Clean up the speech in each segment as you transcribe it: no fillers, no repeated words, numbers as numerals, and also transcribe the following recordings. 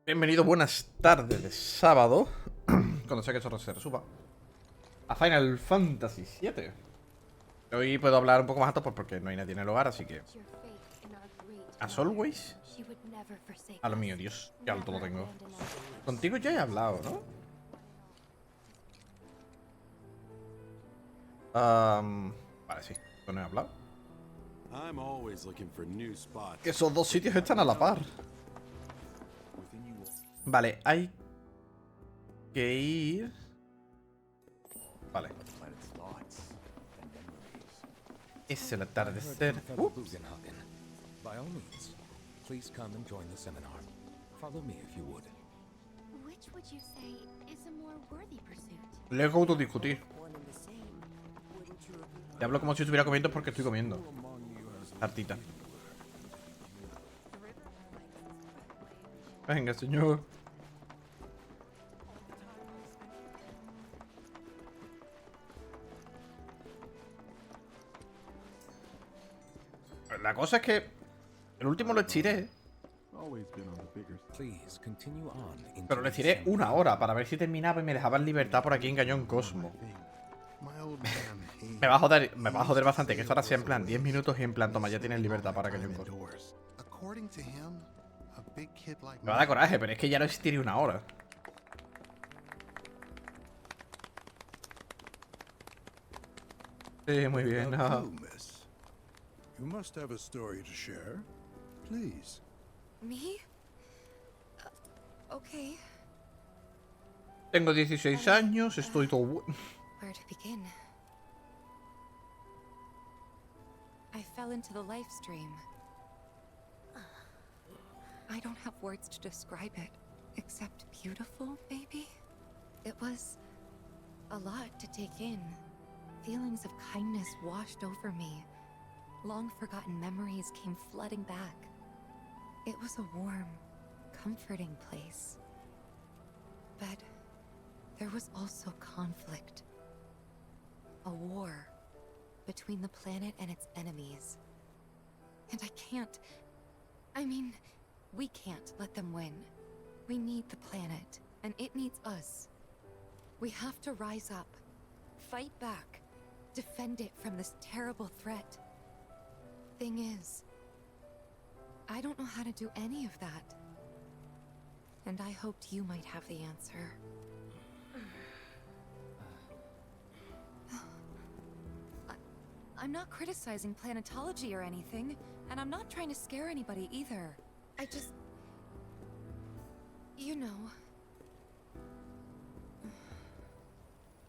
Bienvenido, buenas tardes de sábado. Cuando sea que eso se resuba a Final Fantasy VII. Hoy puedo hablar un poco más alto porque no hay nadie en el hogar, así que... As always. A lo mío, Dios, qué alto lo tengo. Contigo ya he hablado, ¿no? Vale, sí, pues no he hablado. Que esos dos sitios están a la par. Vale, hay que ir... Vale. Es el atardecer. Luego autodiscutir. Te hablo como si estuviera comiendo porque estoy comiendo. Tartita. Venga, señor. La cosa es que el último lo estiré. Pero lo estiré una hora para ver si terminaba y me dejaba en libertad por aquí en Cañón Cosmo. Me va a joder bastante que esto ahora sea en plan 10 minutos y en plan, toma, ya tienes libertad para Cañón Cosmo. Me va a dar coraje, pero es que ya lo estiré una hora. Sí, muy bien. You must have a story to share. Please. Me? Okay. Tengo 16 años, estoy todo bueno. Where to begin? I fell into the life stream. I don't have words to describe it, except beautiful, maybe? It was a lot to take in. Feelings of kindness washed over me. Long-forgotten memories came flooding back. It was a warm, comforting place. But there was also conflict. A war between the planet and its enemies. And we can't let them win. We need the planet, and it needs us. We have to rise up, fight back, defend it from this terrible threat. Thing is, I don't know how to do any of that. And I hoped you might have the answer. I'm not criticizing planetology or anything, and I'm not trying to scare anybody either. I just... You know...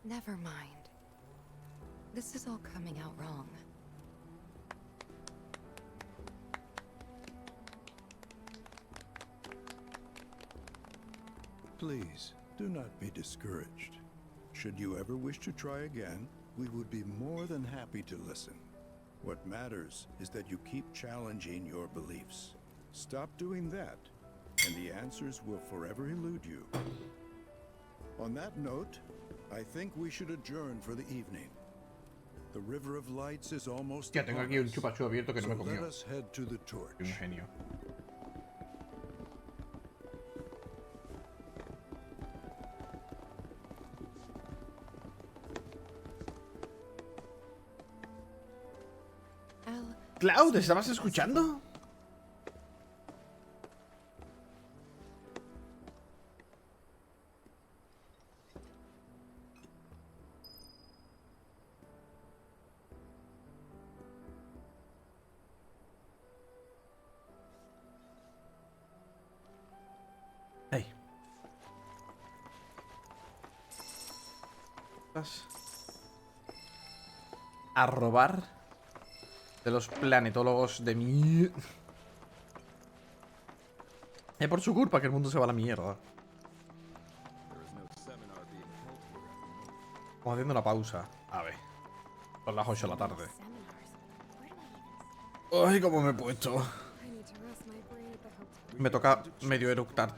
Never mind. This is all coming out wrong. Please, do not be discouraged. Should you ever wish to try again, we would be more than happy to listen. What matters is that you keep challenging your beliefs. Stop doing that, and the answers will forever elude you. On that note, I think we should adjourn for the evening. The River of Lights is almost Ya tengo aquí un chupachú abierto que no me so comió. let us head to the torch. Un genio. Cloud, ¿estabas escuchando? Hey. Vas a robar de los planetólogos de mi... Es por su culpa que el mundo se va a la mierda. Vamos haciendo una pausa. A ver. Son las 8 de la tarde. Ay, cómo me he puesto. Me toca medio eructar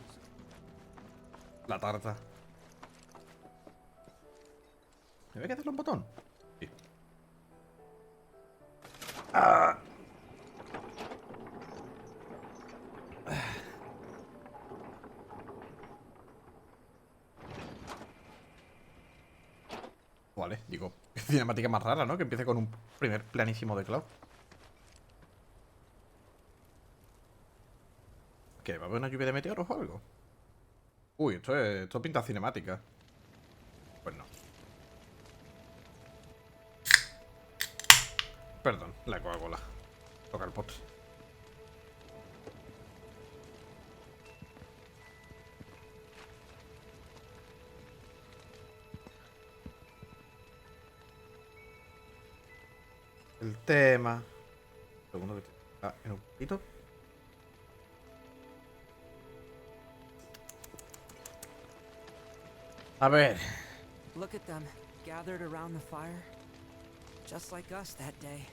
la tarta. ¿Me ve que hacerle un botón? Sí. Ah. Vale, digo, cinemática más rara, ¿no? Que empiece con un primer planísimo de Cloud. ¿Qué? ¿Va a haber una lluvia de meteoros o algo? Uy, esto pinta cinemática. Pues no. Perdón, la Coca-Cola. Toca el pot. El tema. Segundo que está en un poquito. A ver. Look at them, gathered around the fire. Just like us that day.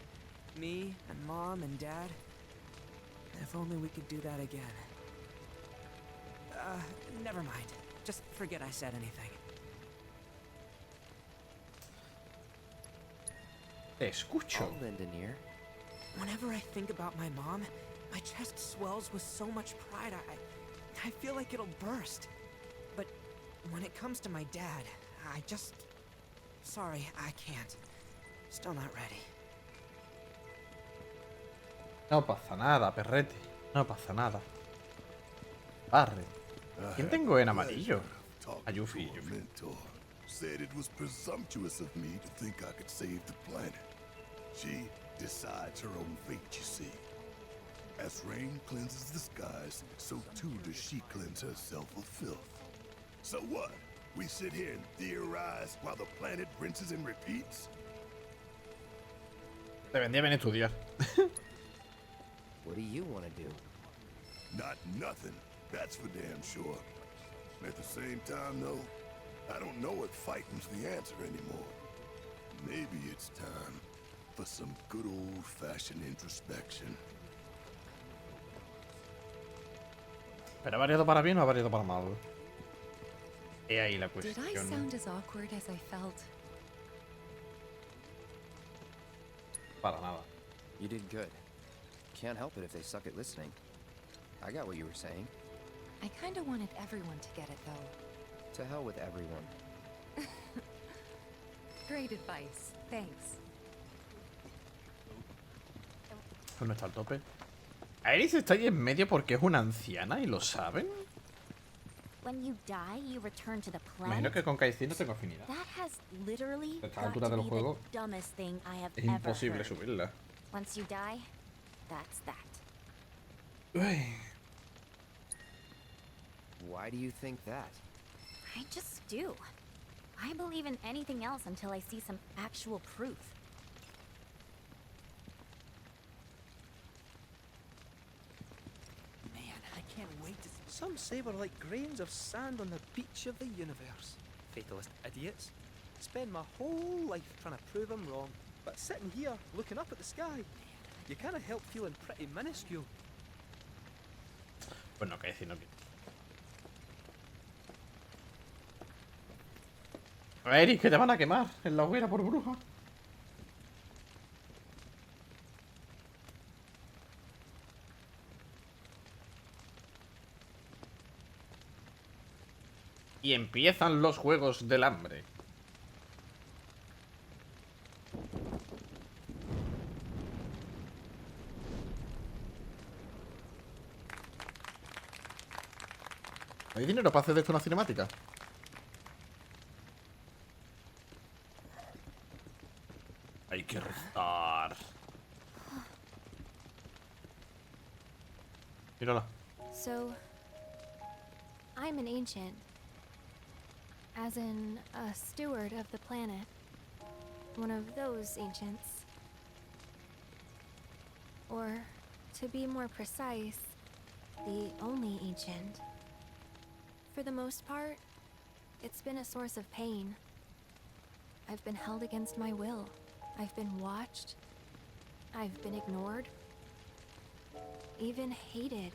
Me and Mom and Dad. If only we could do that again. Never mind. Just forget I said anything. Te escucho. I'll lend an ear. Whenever I think about my mom, my chest swells with so much pride. I feel like it'll burst. But when it comes to my dad, I just... Sorry, I can't. Still not ready. No pasa nada, perrete. No pasa nada. Barre. ¿Quién tengo en amarillo? A Yuffie. Said it was presumptuous of me to think I could save the planet. She decides her own fate, you see. As rain cleanses the skies, so too does she cleanse herself of filth. So what? We sit here and theorize while the planet rinses and repeats? Te vendía bien estudiar. What do you want to do? Not nothing, that's for damn sure. At the same time, though, I don't know if fighting's the answer anymore. Maybe it's time for some good old-fashioned introspection. ¿Pero ha variado para bien o ha variado para mal? He ahí la Did I cuestión. sound as awkward as I felt? Para nada. You did good. Can't help it if they suck at listening. I got what you were saying. I kinda wanted everyone to get it, though. To hell with everyone. Great advice. Thanks. No está al tope. Iris está ahí en medio porque es una anciana y lo saben. When you die, you return to the Imagino planet. que con Kaizen no tengo afinidad. That has literally A esta got altura to del be juego, the dumbest thing I have Es ever imposible heard. subirla. Once you die, that's that. Uy. Why do you think that? I just do. I believe in anything else until I see some actual proof. Man, I can't wait to... Some say we're like grains of sand on the beach of the universe. Fatalist idiots. Spend my whole life trying to prove them wrong. But sitting here, looking up at the sky, you can't help feeling pretty minuscule. Pues no, Kaizen no quiero. Iris, que te van a quemar en la hoguera por bruja. Y empiezan los juegos del hambre. ¿Hay dinero para hacer de esto una cinemática? Hay que rezar. Mírala. So, I'm an ancient. As in, a steward of the planet. One of those ancients. Or, to be more precise, the only ancient. For the most part, it's been a source of pain. I've been held against my will. I've been watched. I've been ignored. Even hated.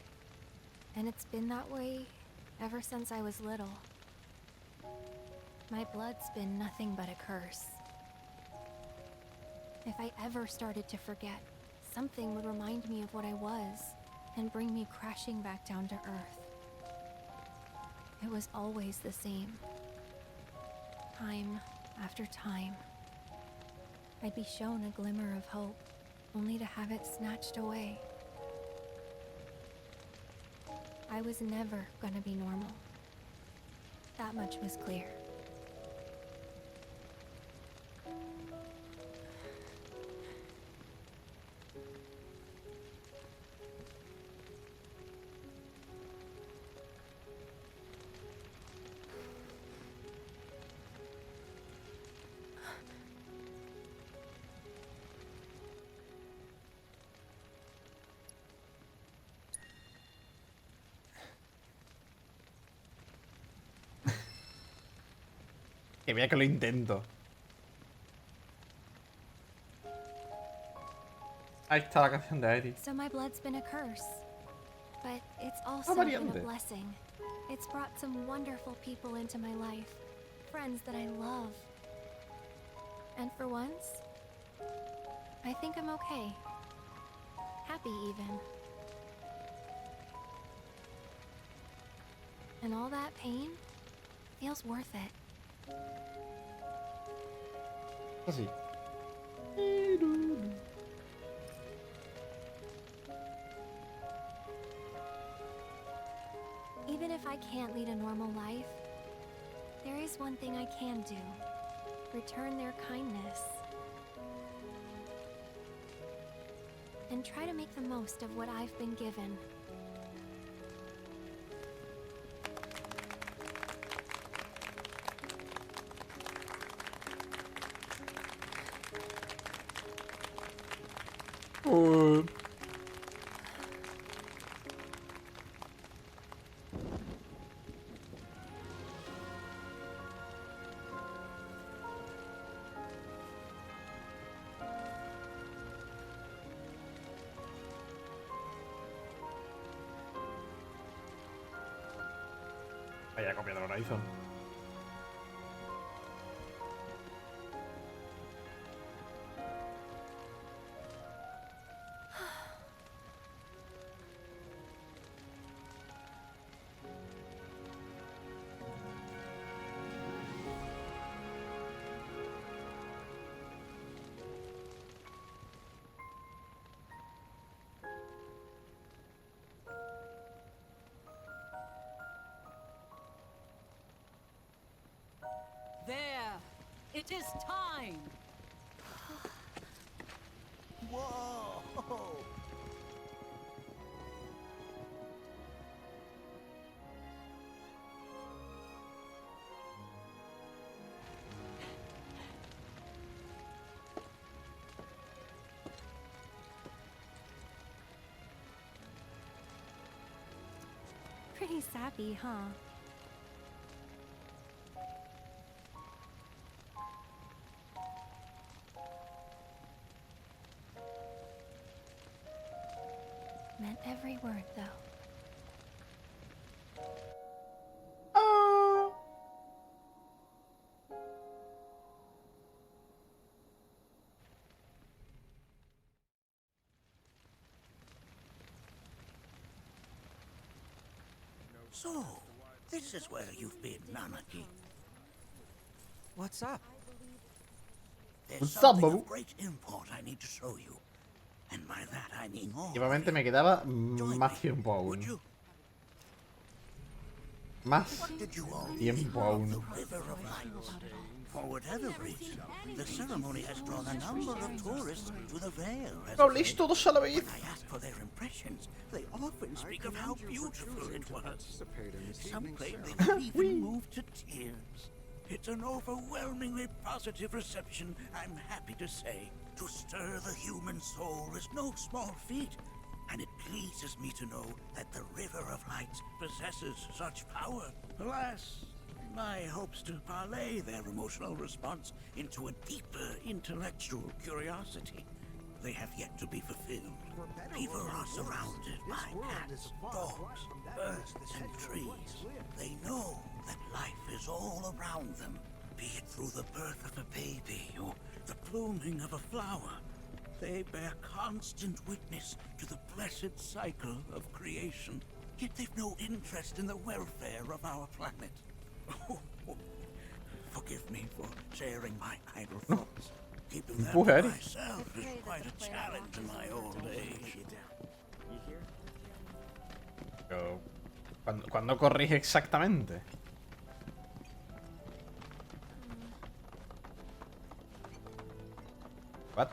And it's been that way ever since I was little. My blood's been nothing but a curse. If I ever started to forget, something would remind me of what I was and bring me crashing back down to earth. It was always the same. Time after time. I'd be shown a glimmer of hope, only to have it snatched away. I was never gonna be normal. That much was clear. Que vea que lo intento. Ahí está la canción de Airi. So my blood's been a curse, but it's also been a blessing. It's brought some wonderful people into my life, friends that I love. And for once, I think I'm okay. Happy even. And all that pain feels worth it. Así. Even if I can't lead a normal life, there is one thing I can do. Return their kindness. And try to make the most of what I've been given. Vaya copia de Horizon. There! It is time! Whoa! Pretty sappy, huh? Meant every word, though. So, this is where you've been, Nanaki. What's up? There's What's up, something Babu? of great import I need to show you. And by that I mean all. Últimamente me quedaba Join más me, tiempo would aún. you? Más What did you all tiempo think of aún. the River of Lights? For whatever reason, the ceremony has drawn a number of tourists to the Vale. as No a habléis favor. todos a la vez. When I ask for their impressions, they often speak of how beautiful it was. Some claim they were even moved to tears. It's an overwhelmingly positive reception, I'm happy to say. To stir the human soul is no small feat, and it pleases me to know that the River of Lights possesses such power. Alas, my hopes to parlay their emotional response into a deeper intellectual curiosity, they have yet to be fulfilled. People are surrounded by cats, dogs, birds, and trees. They know that life is all around them, be it through the birth of a baby or the blooming of a flower. They bear constant witness to the blessed cycle of creation. Yet they've no interest in the welfare of our planet. Forgive me for sharing my idle thoughts. Keeping that Empuje, to Eri. myself is quite a challenge in my old age. Pero, ¿cuándo corrige exactamente? What?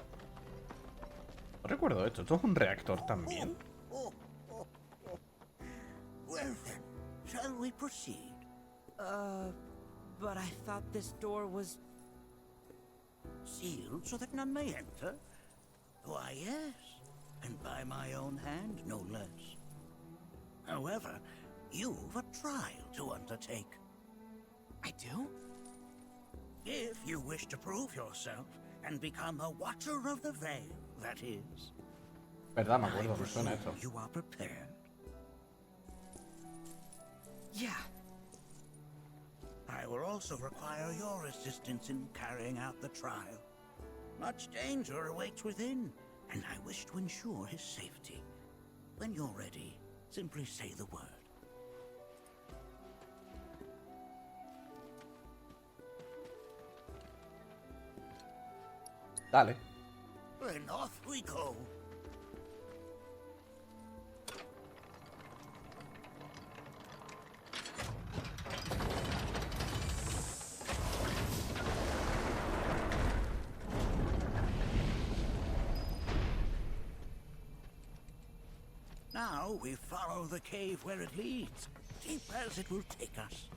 No recuerdo esto. ¿Esto es un reactor también? Well then, shall we proceed? But I thought this door was... Sealed so that none may enter? Why, yes. And by my own hand, no less. However, you've a trial to undertake. I do? If you wish to prove yourself and become a Watcher of the Veil, that is. Verdad, me acuerdo, me suena esto. You are prepared. Yeah. I will also require your assistance in carrying out the trial. Much danger awaits within, and I wish to ensure his safety. When you're ready, simply say the word. Dale. Then off we go. Now we follow the cave where it leads, deep as it will take us.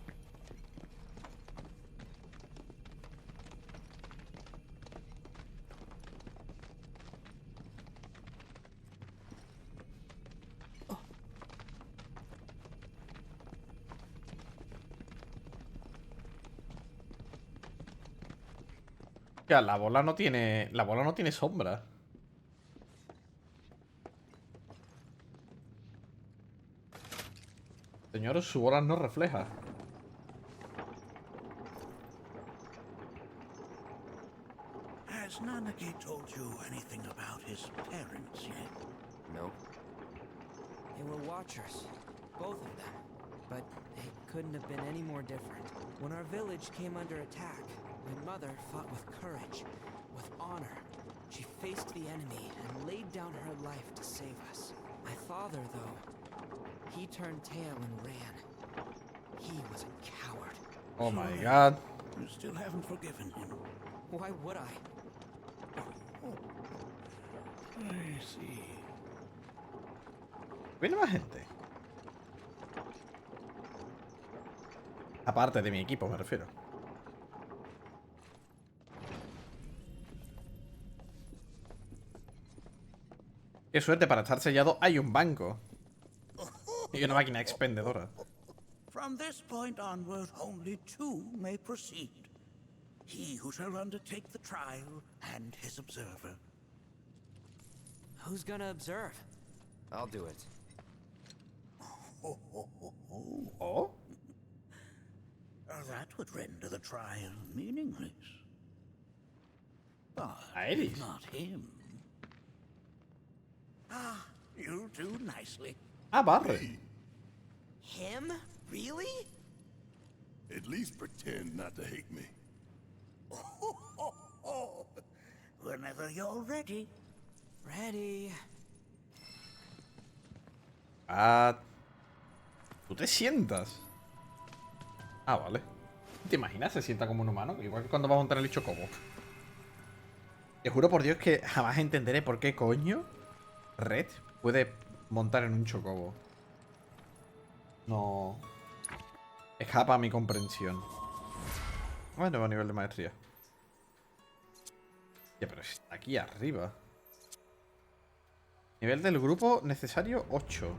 Ya, la bola no tiene. La bola no tiene sombra. Señor, su bola no refleja. Has Nanaki told you anything about his parents yet? No. They were Watchers. Both of them. But it couldn't have been any more different. When our village came under attack, my mother fought with courage, with honor. She faced the enemy and laid down her life to save us. My father, though, he turned tail and ran. He was a coward. Oh my god. You still haven't forgiven him. Why would I? I see. ¿Viene más gente? Aparte de mi equipo, me refiero. Qué suerte, para estar sellado hay un banco. Y una máquina expendedora. From this point onward, only two may proceed. He who shall undertake the trial and his observer. Who's gonna observe? I'll do it. ¿Oh? That would render the trial meaningless. But Iris. not him. Ah, you'll do nicely. Ah, Barre. Him? Really? At least pretend not to hate me. Whenever you're ready. Ready. Ah. ¿Tú te sientas? Ah, vale. ¿Te imaginas? Se sienta como un humano. Igual que cuando vamos a montar el chocobo. Te juro por Dios que jamás entenderé por qué coño Red puede montar en un chocobo. No. Escapa a mi comprensión. Nuevo nivel de maestría. Ya, pero está aquí arriba. Nivel del grupo necesario 8.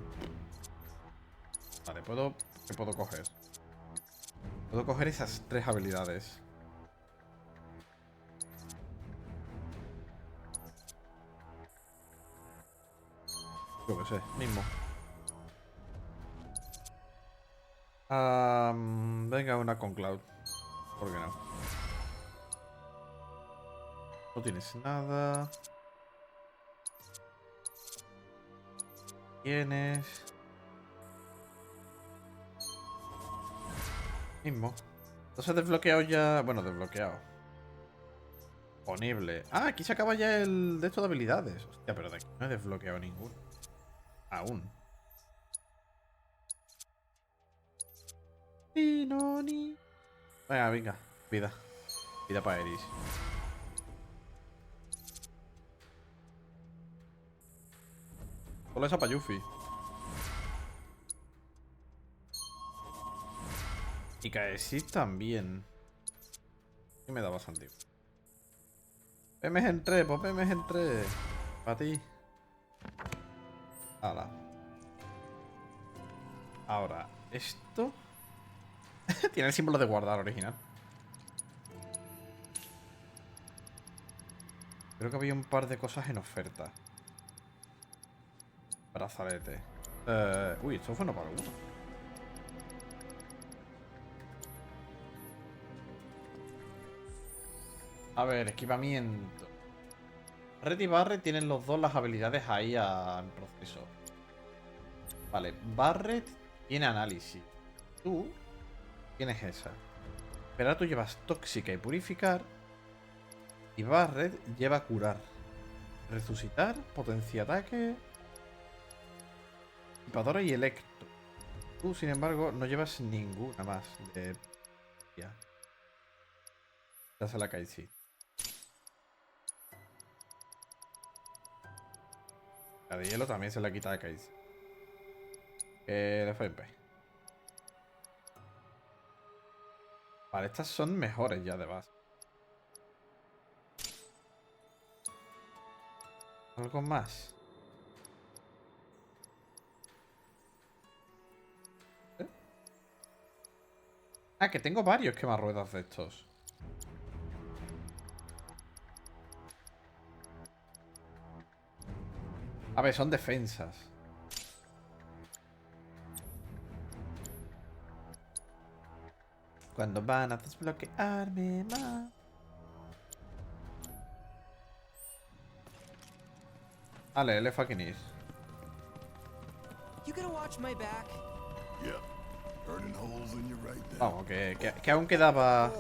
Vale, ¿qué puedo coger? Puedo coger esas 3 habilidades. Yo qué sé, mismo. Venga, una con Cloud. ¿Por qué no? No tienes nada. Tienes. Mismo. Entonces desbloqueado ya. Bueno, desbloqueado. Disponible. Ah, aquí se acaba ya el de esto de habilidades. Hostia, pero de aquí no he desbloqueado ninguno. Aún. Ni, no, ni. Venga, venga. Vida. Vida para Eris. Solo esa para Yuffie. Y Kaesis también. Y me da bastante. PMs en 3, pues PMs en 3. Para ti. Hala. Ahora, esto. Tiene el símbolo de guardar original. Creo que había un par de cosas en oferta. Brazalete. Uy, esto fue no para uno. A ver, equipamiento. Red y Barret tienen los dos las habilidades ahí en proceso. Vale, Barret tiene análisis. Tú tienes esa. Pero ahora tú llevas tóxica y purificar. Y Barret lleva curar. Resucitar, potencia ataque. Disipadora y electro. Tú, sin embargo, no llevas ninguna más de... Ya. Ya se la cae, sí. La de hielo también se la quita de Kai's. De FP. Vale, estas son mejores ya de base. ¿Algo más? ¿Eh? Ah, que tengo varios quemarruedas de estos. A ver, son defensas. Cuando van a desbloquearme más. Vale, le fucking is. You gotta watch my back. Yep. Burning holes in you right there. Vamos, que aún quedaba...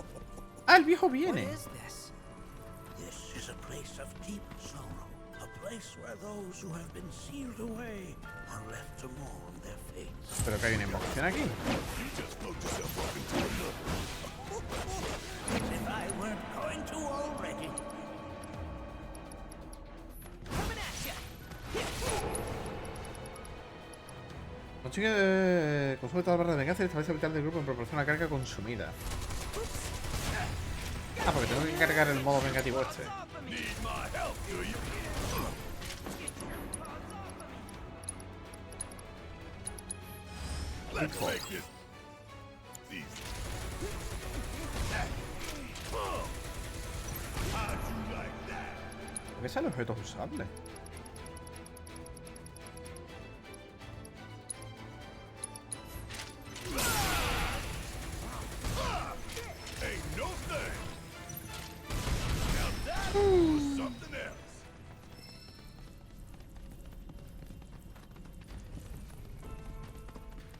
Ah, el viejo viene. What is this? This is a place of deep sorrow, a place where those who have been sealed away are left to mourn their fates. Pero que hay una invocación aquí. You just float yourself up into another. As if I weren't going to already. Coming at ya. Consume toda la barra de venganza y establece vital del grupo en proporción a la carga consumida. Ah, porque tengo que cargar el modo vengativo este. Need my help, do you? Let's make this easy. How'd you like that? ¿Por qué salen objetos usables? Ain't no thing. Now that was something else.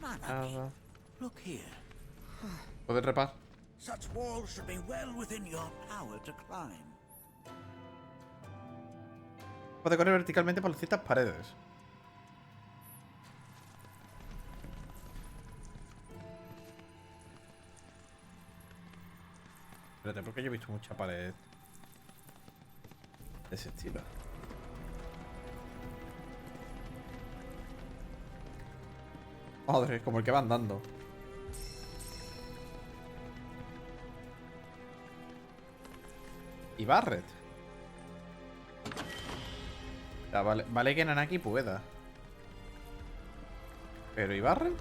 Nanaki, look here. ¿Puedes repar? Such walls should be well within your power to climb. Puede correr verticalmente por ciertas paredes. Espérate, porque yo he visto mucha pared de ese estilo. Madre, como el que va andando. Y Barret. Ya, vale que Nanaki pueda. Pero ¿y Barret?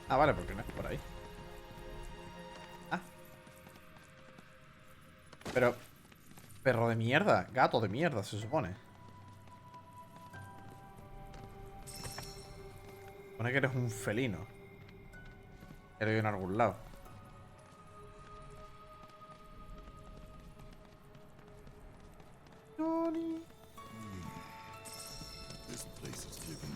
Ah, vale, porque no es por ahí. Ah. Pero... Perro de mierda. Gato de mierda, se supone. Supone que eres un felino. He leído en algún lado. This place is living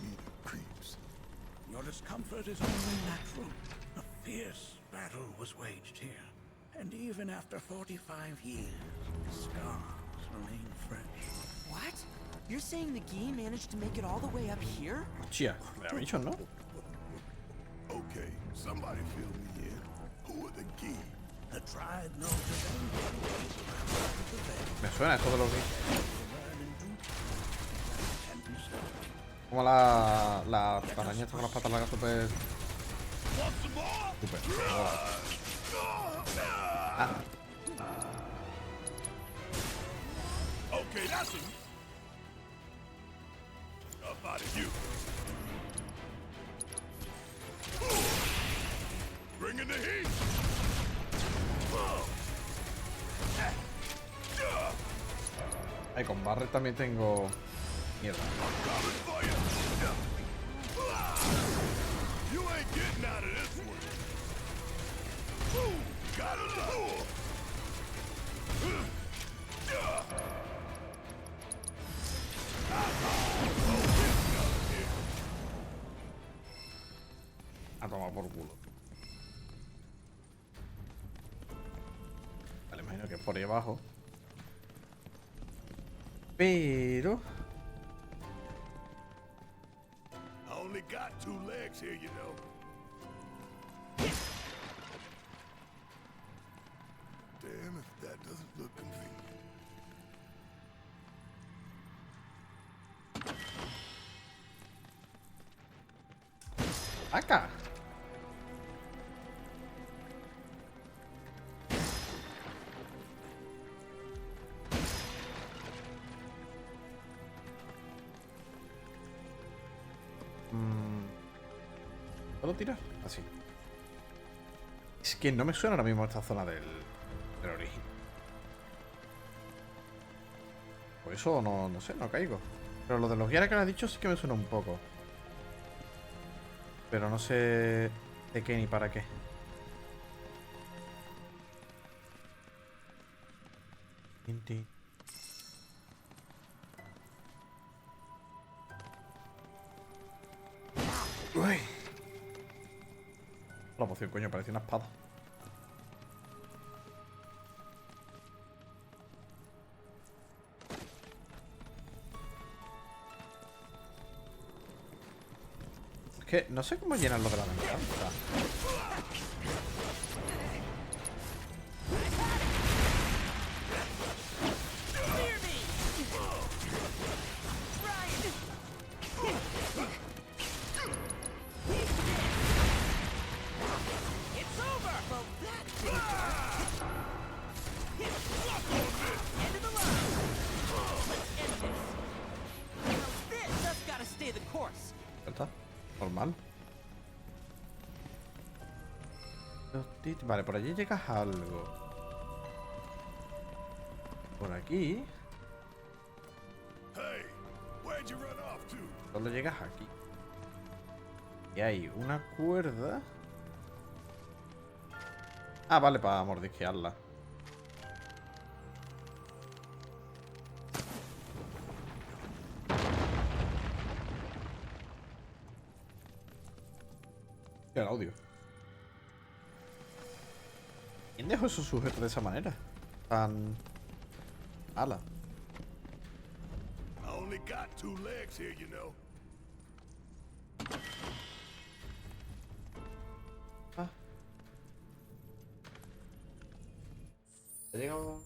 discomfort is only natural. A fierce battle was waged here. And even after 45 years, the scars remain fresh. What? You're saying the Gi managed to make it all the way up here? Hostia, me ha dicho, ¿no? Okay, somebody fill me in. Who are the Gi? The tribe knows its own ways around the valley. Me suena esto de los Gi. Learn in due time and be studied. Como la araña esta con las patas largas super... Super. Ah. Okay, that's it. Up out of you. Bring in the heat. Ay, con Barret también tengo... Mierda. Coming for you. You ain't getting out of this one. Got it. A tomar por culo. Vale, imagino que es por ahí abajo. Pero... I only got 2 legs here, you know. Damn if that doesn't look convenient. ¡Acá! ¿Puedo tirar? Así. Es que no me suena ahora mismo esta zona del origen. Por eso no sé, no caigo. Pero lo de los guías que me has dicho sí que me suena un poco. Pero no sé de qué ni para qué. Tinti. Uy. La poción, coño, parece una espada. Es que no sé cómo llenarlo de la venganza. Ya está. Normal. Vale, por allí llegas a algo. Por aquí. Hey, where'd you run off to? Solo llegas aquí. Y hay una cuerda. Ah, vale, para mordisquearla. El audio. ¿Quién dejó esos sujetos de esa manera? Tan... ala. I only got 2 legs here, you know. Ah. ¿Ha llegado?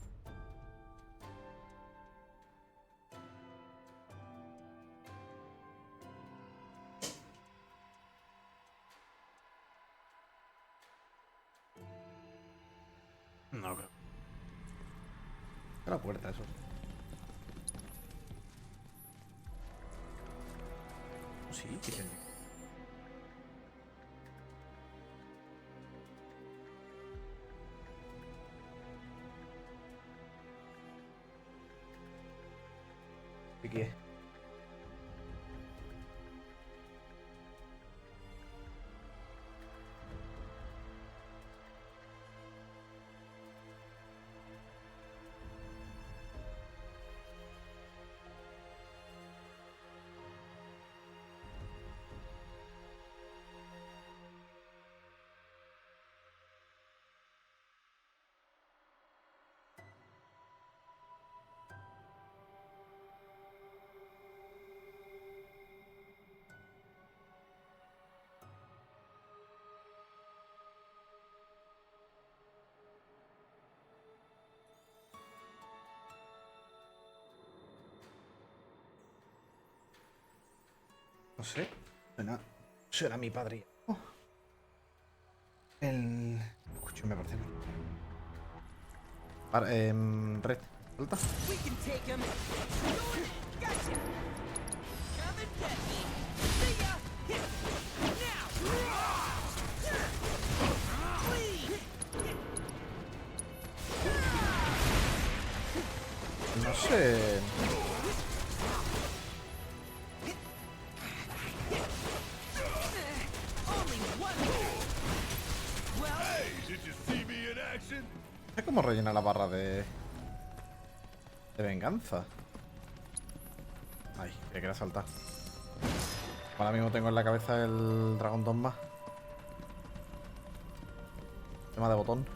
No creo. A la puerta, eso. Oh, sí, que tiene. ¿Y qué? No sé. Suena mi padre. El... Escucho, me parece. Vale, red. Salta. We can take him. Gotcha. Come and get me. See ya. Now. No sé. No sé cómo rellena la barra de venganza. Ay, que quería saltar. Ahora mismo tengo en la cabeza el dragón Dogma. Tema de botón.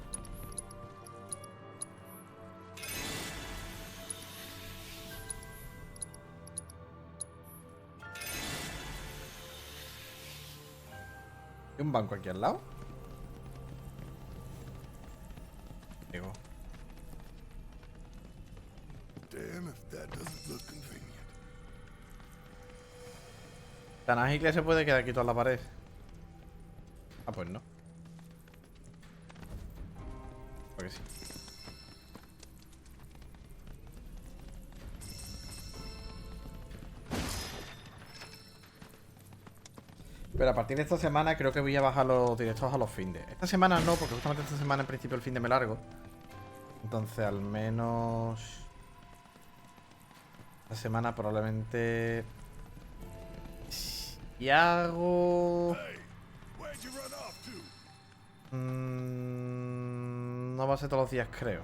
¿Hay un banco aquí al lado? Digo. Damn if that doesn't look convenient. Nanaki se puede quedar aquí toda la pared. Ah, pues no. Porque sí. Pero a partir de esta semana creo que voy a bajar los directos a los findes. Esta semana no, porque justamente esta semana en principio el fin de me largo. Entonces al menos... Esta semana probablemente... Si hago... No va a ser todos los días, creo.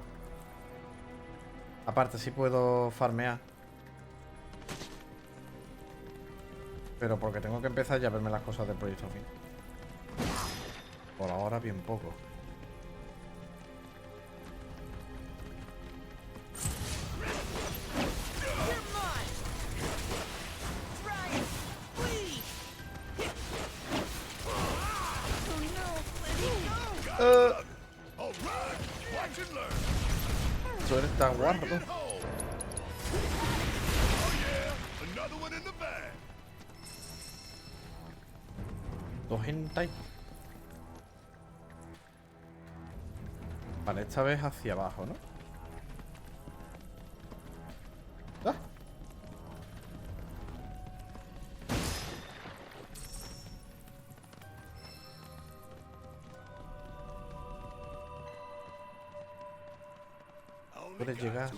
Aparte, sí puedo farmear. Pero porque tengo que empezar ya a verme las cosas del proyecto fin. Por ahora, bien poco. Tú eres tan guarro. Dos hentai. Vale, esta vez hacia abajo, ¿no? ¡Ah! Puedes llegar.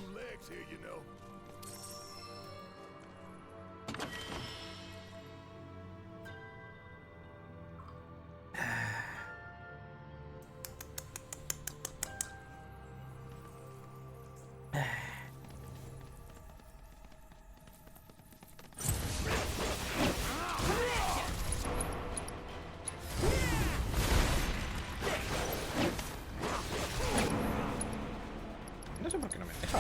No sé por qué no me deja.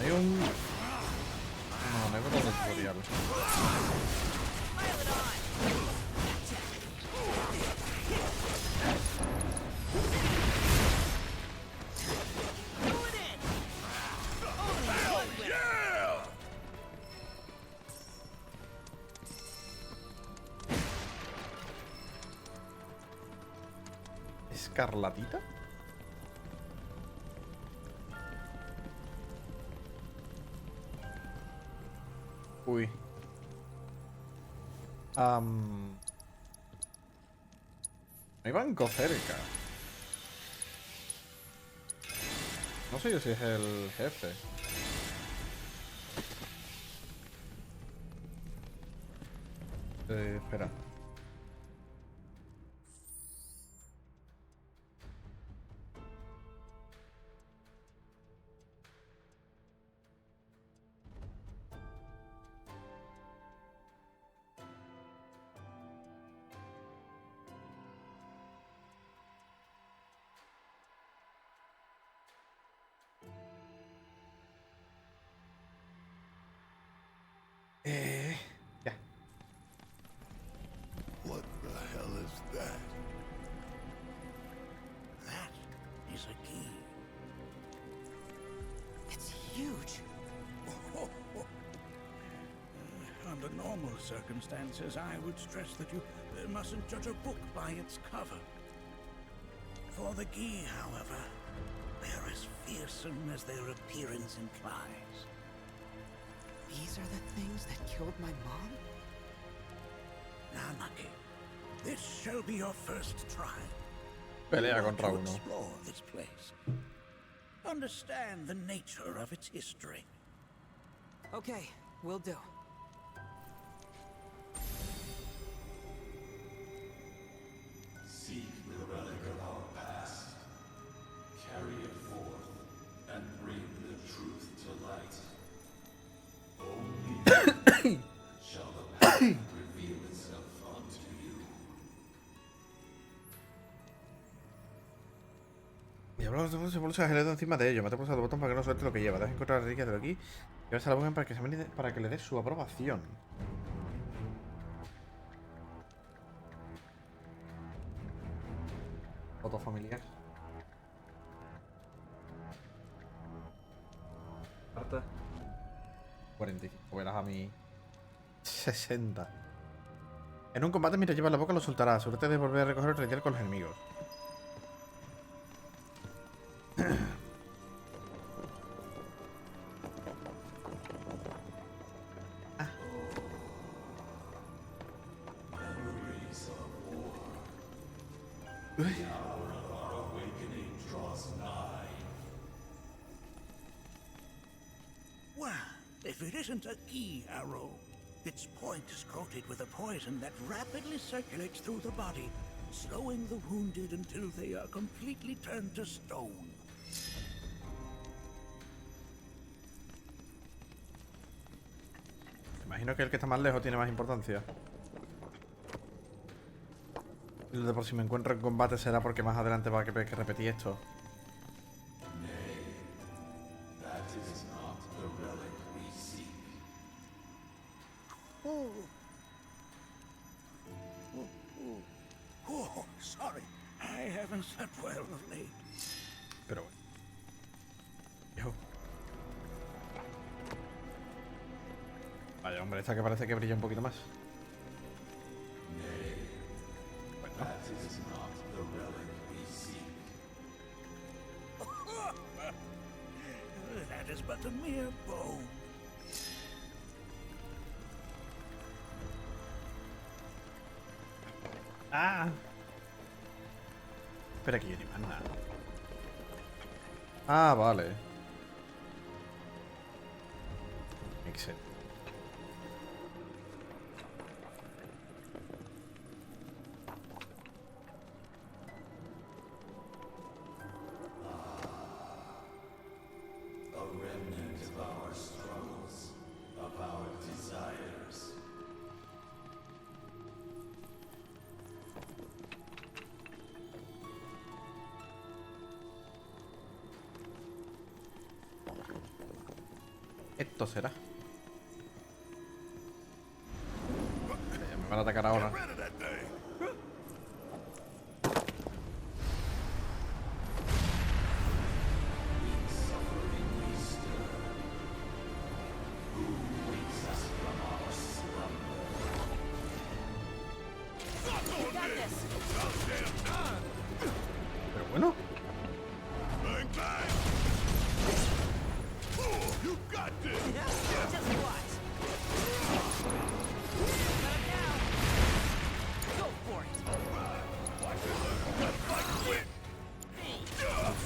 Hay un... No, no hay botón de tutorial. ¿Escarlatita? Uy. Hay banco cerca. No sé yo si es el jefe. Espera. Ya. circumstances, I would stress that you mustn't judge a book by its cover. For the Gi, however, they're as fearsome as their appearance implies. These are the things that killed my mom? Nanaki, this shall be your first trial. Pelea You want contra to uno. explore this place. Understand the nature of its history. Okay, will do. Seek the relic of our past. Carry it forth and bring the truth to light. Only shall the path reveal itself unto you. Y hablo de se pulsa el dedo encima de ello. Mate pulsado el botón para que no suelte lo que lleva. Deja encontrar la reliquia de aquí. Y vas a la para que para que le dé su aprobación. Foto familiar. Carta. 45. Verás a mí. 60. En un combate, mientras llevas la boca, lo soltarás. Asegúrate de volver a recoger el ritual con los enemigos. Well, if it isn't a Gi arrow, its point is coated with a poison that rapidly circulates through the body, slowing the wounded until they are completely turned to stone. Imagino que el que está más lejos tiene más importancia. Y lo de por si me encuentro en combate será porque más adelante va a haber que repetir esto. Oh, sorry. I haven't slept well of late. Pero bueno. Yo. Vaya, hombre, esta que parece que brilla un poquito más. Bueno. That is but a mere bone. ¡Ah! Espera que yo ni más nada. Ah, vale. Excelente. A remnant of our struggles, of our desires. Esto será. Me van a atacar ahora. Pero bueno.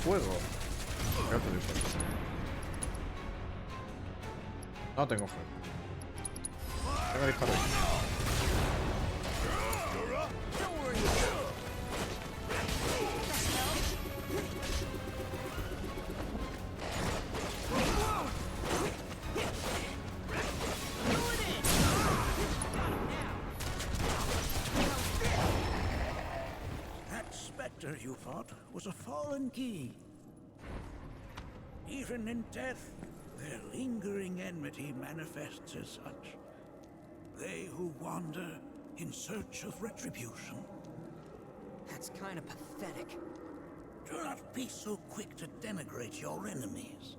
Fuego. Creo que fuego. No tengo fuego. Tengo disparo. That specter you fought was a fallen Gi. Even in death, their lingering enmity manifests as such. They who wander in search of retribution. That's kind of pathetic. Do not be so quick to denigrate your enemies,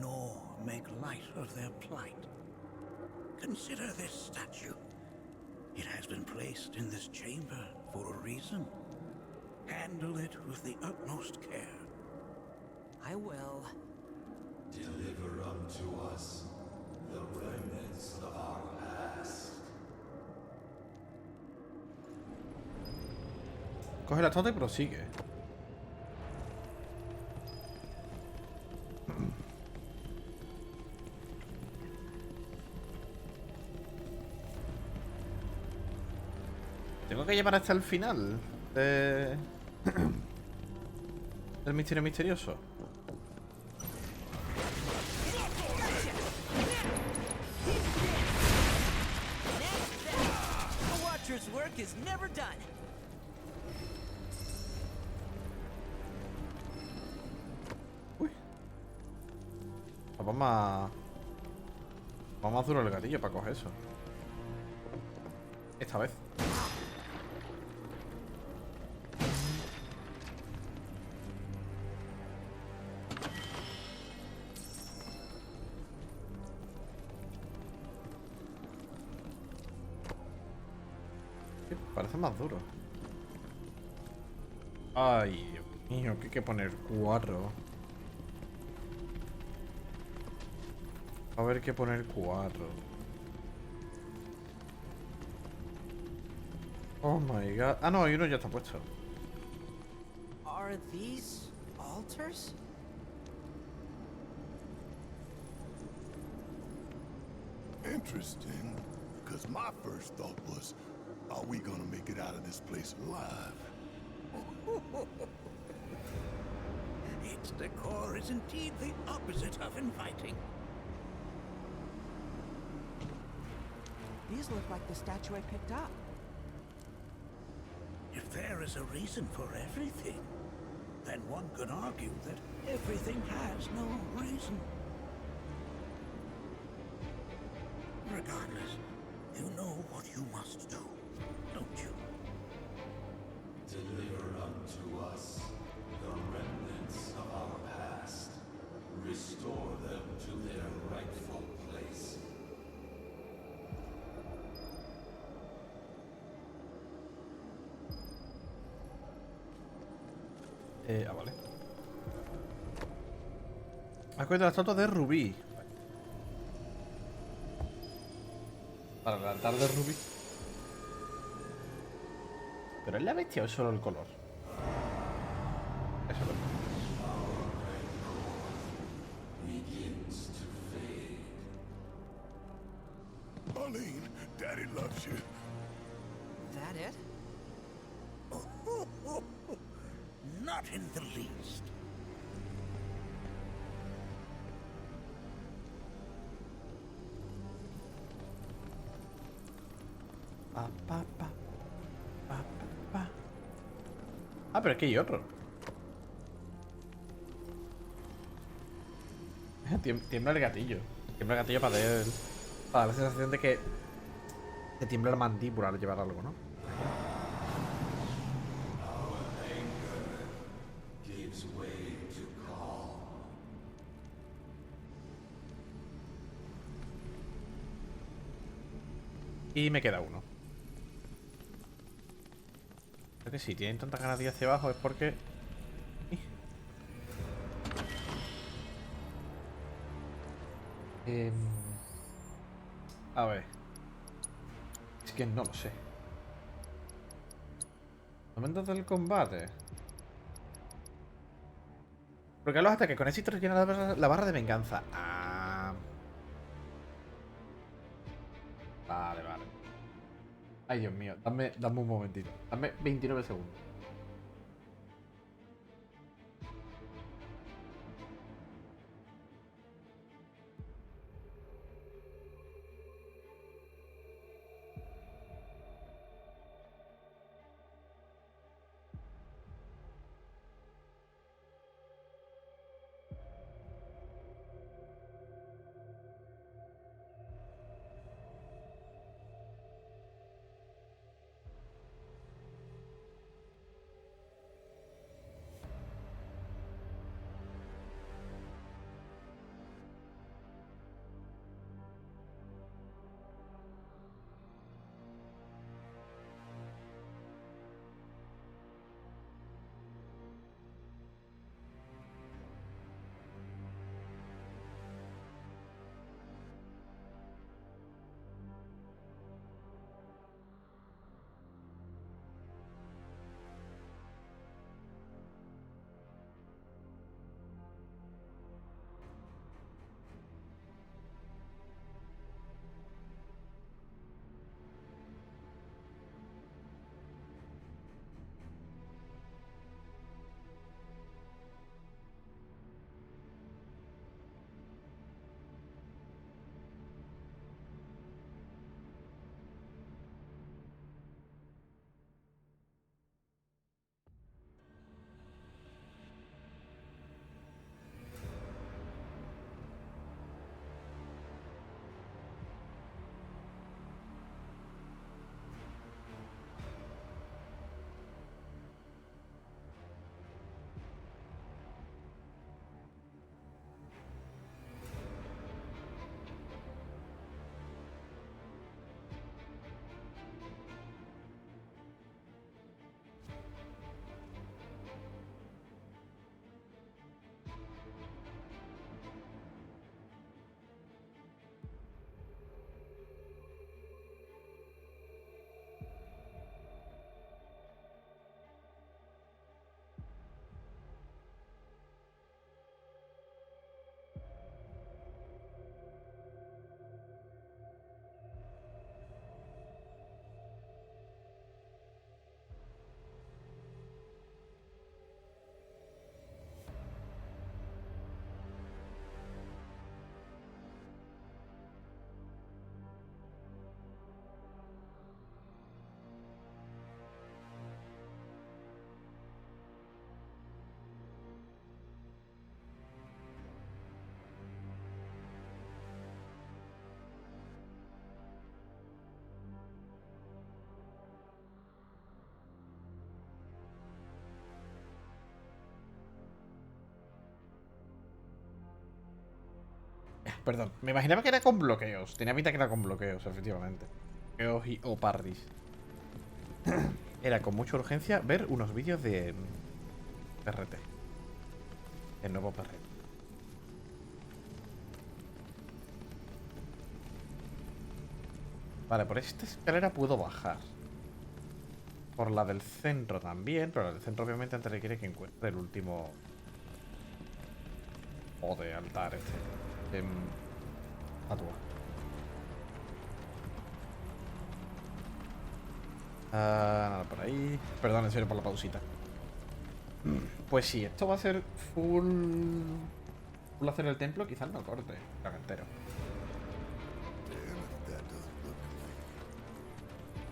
nor make light of their plight. Consider this statue. It has been placed in this chamber for a reason. Handle it with the utmost care. I will. Deliver unto us the remnants of our past. Coge la estatua y prosigue. Tengo que llevar hasta el final de... del misterio misterioso. The Watcher's work is never done. Uy. Vamos a... Vamos a duro el gatillo para coger eso. Esta vez. Parece más duro. Ay, Dios mío, que hay que poner 4. A ver qué poner 4. Oh my god. Ah, no, hay uno ya está puesto. Are these altars? Interesting, because my first thought was, are we gonna make it out of this place alive? Its decor is indeed the opposite of inviting. These look like the statue I picked up. If there is a reason for everything, then one could argue that everything has no reason. Regardless, you know what you must do, don't you? Deliver unto us the remnants of our past. Restore them to their rightful place. Vale. Has cogido la estatua de Rubí. Para el altar de Rubí. ¿Pero es la bestia o es solo el color? Eso lo... Begins to fade. Arlene, Daddy loves you. That it? Not in the least. Pa, pa, pa. Pa, pa, pa. Ah, pero aquí hay otro. Tiembla el gatillo. Tiembla el gatillo para dar la sensación de que te tiembla la mandíbula al llevar algo, ¿no? Gives way to calm. Y me queda uno. Creo que si tienen tantas ganas de ir hacia abajo es porque... A ver. Es que no lo sé. Momentos del combate. Porque a los ataques con éxito rellena la barra de venganza. Ah. Vale, vale. Ay, Dios mío. Dame un momentito. Dame 29 segundos. Perdón, me imaginaba que era con bloqueos. Tenía pinta que era con bloqueos, efectivamente. Bloqueos o parries. Era con mucha urgencia ver unos vídeos de PRT. El nuevo PRT. Vale, por esta escalera puedo bajar. Por la del centro también, pero la del centro obviamente antes requiere que encuentre el último... O de altar este. Atua. Nada por ahí. Perdón, en serio por la pausita. Pues sí, esto va a ser full... Full hacer el templo, quizás no corte. Lo haga entero.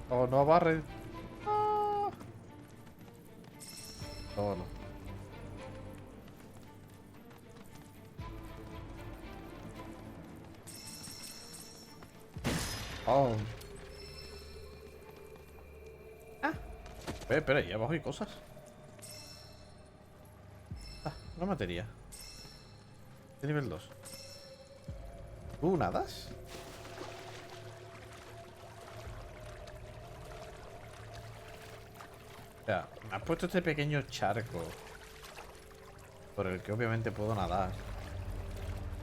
Oh, no barre. Ah. Todo. Oh. Ah. Espera, ahí abajo hay cosas. Ah, una materia. De nivel 2. ¿Tú nadas? O sea, me has puesto este pequeño charco por el que obviamente puedo nadar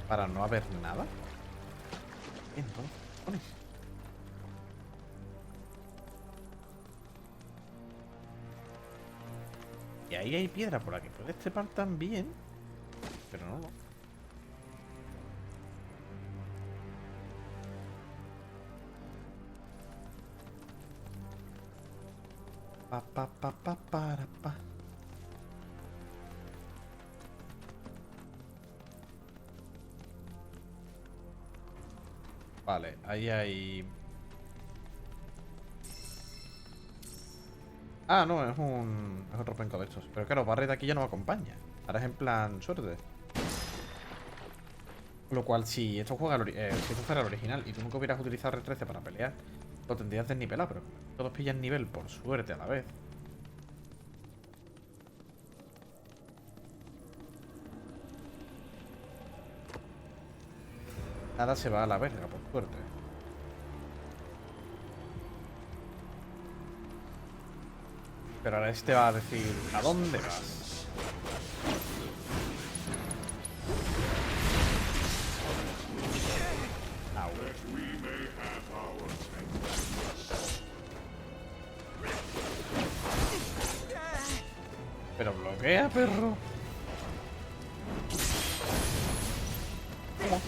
para no haber nada. Entonces, pones. Y ahí hay piedra por la que puedes trepar también. Pero no. Pa. Vale, ahí hay... Ah, no, es otro penco de estos. Pero claro, Barret aquí ya no me acompaña. Ahora es en plan suerte. Lo cual, si esto juega si esto fuera el original y tú nunca hubieras utilizado R13 para pelear, lo tendrías desnivelado, pero todos pillan nivel por suerte a la vez. Nada se va a la verga, por suerte. Pero ahora este va a decir, ¿a dónde vas? Au. Pero bloquea, perro. ¿Cómo?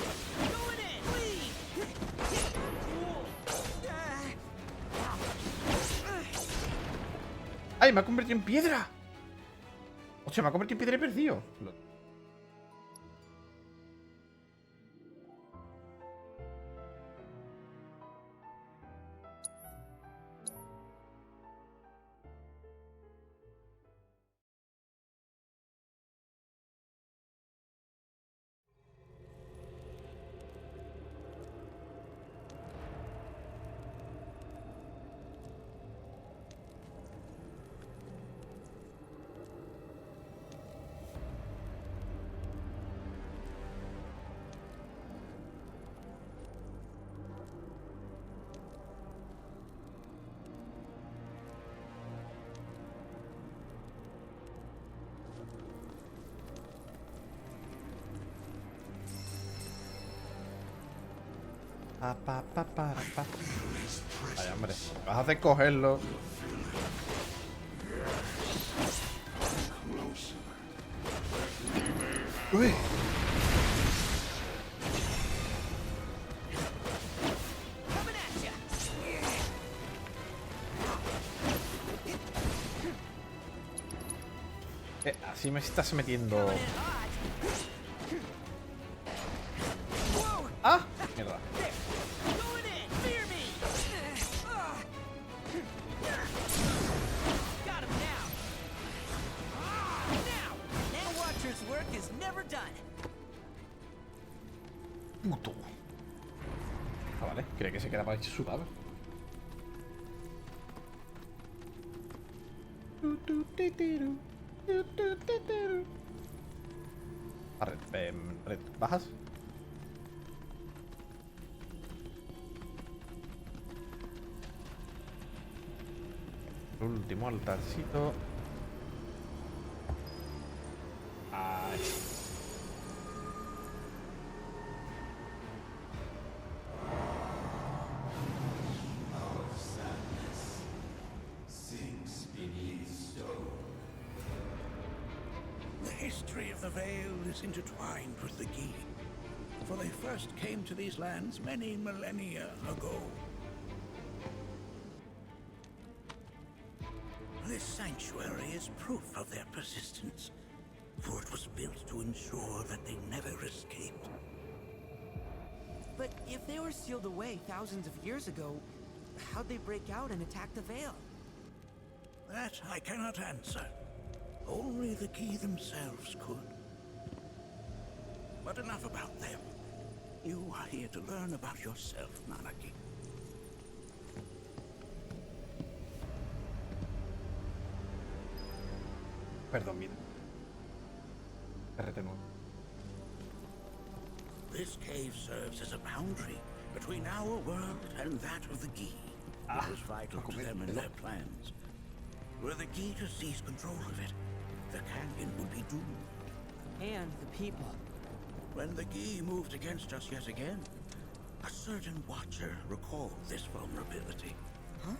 ¡Ay, me ha convertido en piedra! Hostia, me ha convertido en piedra y he perdido. Pa. Vaya, hombre, vas a hacer cogerlo. Uy. Así me estás metiendo. ¡Ah! Mierda. Puto. Ah, vale. Creía que se quedaba hecho sudado. Red, ¿bajas? El último altarcito. Ay. Our sadness sinks beneath stone. The history of the Vale is intertwined with the Gi, for they first came to these lands many millennia ago. This sanctuary is proof of their persistence, for it was built to ensure that they never escaped. But if they were sealed away thousands of years ago, how'd they break out and attack the Vale? That I cannot answer. Only the Gi themselves could. But enough about them. You are here to learn about yourself, Nanaki. Perdón, mira. RT nuevo. This cave serves as a boundary between our world and that of the Gi. It was vital to them in their plans. Were the Gi to seize control of it, the canyon would be doomed. And the people. When the Gi moved against us yet again, a certain watcher recalled this vulnerability. Huh?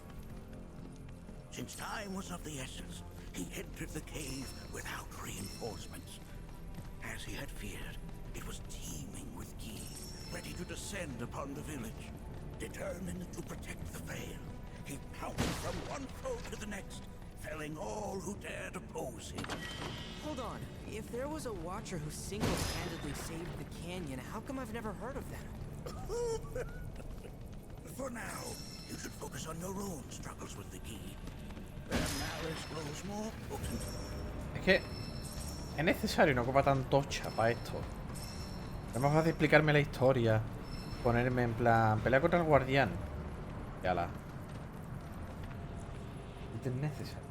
Since time was of the essence, he entered the cave without reinforcements. As he had feared, it was teeming with Gi, ready to descend upon the village. Determined to protect the Vale, he pounced from one foe to the next, felling all who dared oppose him. Hold on. If there was a watcher who single-handedly saved the canyon, how come I've never heard of them? For now, you should focus on your own struggles with the Gi. Their malice grows more potent. Es que es necesario, no ocupa tanto para esto. Es más fácil explicarme la historia, ponerme en plan pelea contra el guardián. Y ala. Es necesario.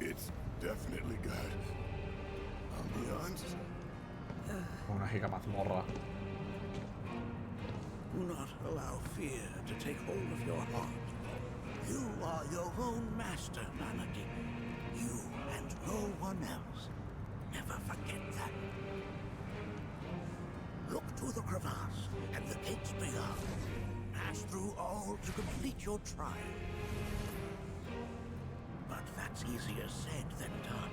It's definitely got ambiance. Una giga mazmorra. Do not allow fear to take hold of your heart. You are your own master, Nanaki. You and no one else. Never forget that. Look to the crevasse and the gates beyond. Pass through all to complete your trial. But that's easier said than done.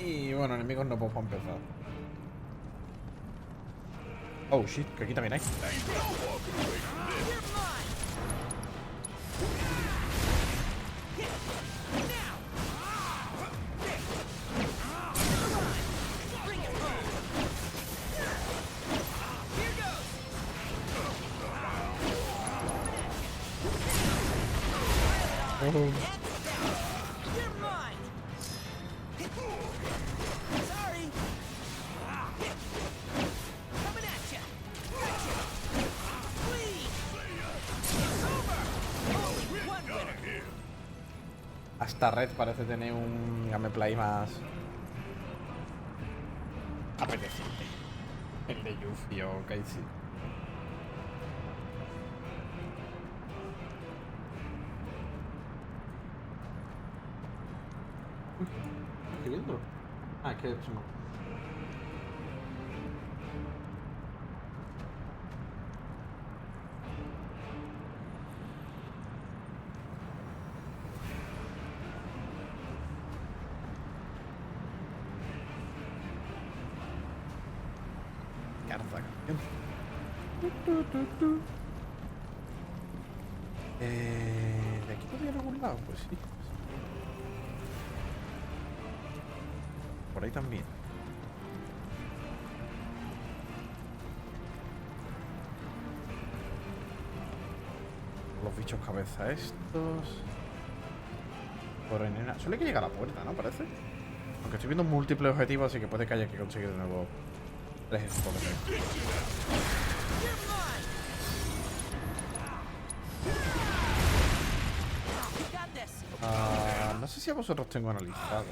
Y bueno, enemigos no puedo empezar. Oh shit, que aquí también hay. Hasta Red parece tener un gameplay más apetecible. El de Yuffie o Casey. Uy, ¿estoy viendo? Ah, es que esto no. ¿De aquí podría ir a algún lado? Pues sí. Por ahí también. Los bichos cabeza estos. Por en una... Solo hay que llegar a la puerta, ¿no? Parece. Aunque estoy viendo múltiples objetivos, así que puede que haya que conseguir de nuevo 3 equipos de fe. No sé si a vosotros tengo analizados.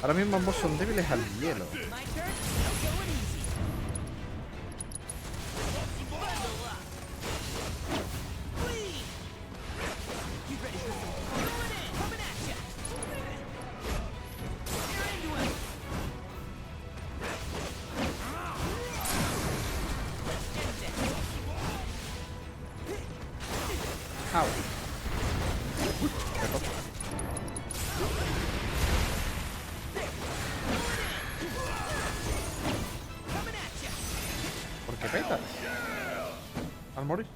Ahora mismo ambos son débiles al hielo. Au. Uy, qué cosa. ¿Por qué petas? Al morir.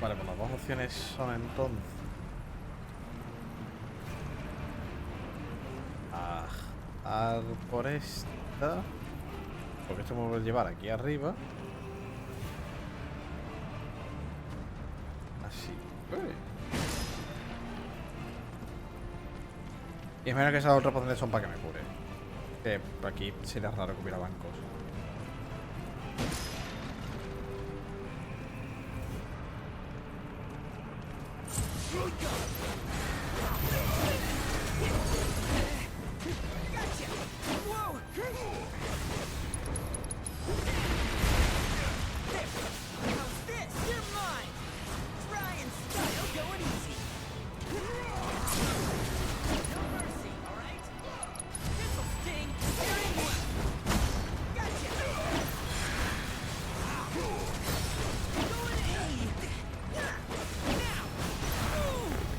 Vale, pues las dos opciones son entonces por esta, porque esto me va a llevar aquí arriba. Así. Y es menos que esas otras pociones son para que me cure. Que por aquí sería raro que hubiera bancos.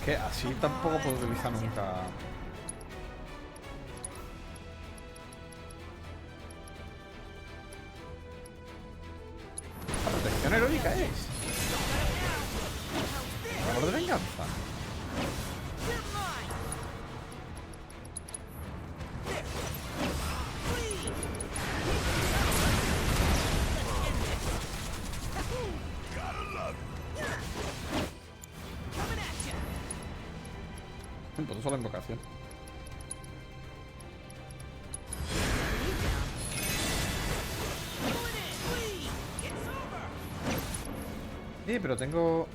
Que así tampoco puedo utilizar nunca. La protección heroica es. Por favor de venganza. Pues solo invocación. Pero tengo...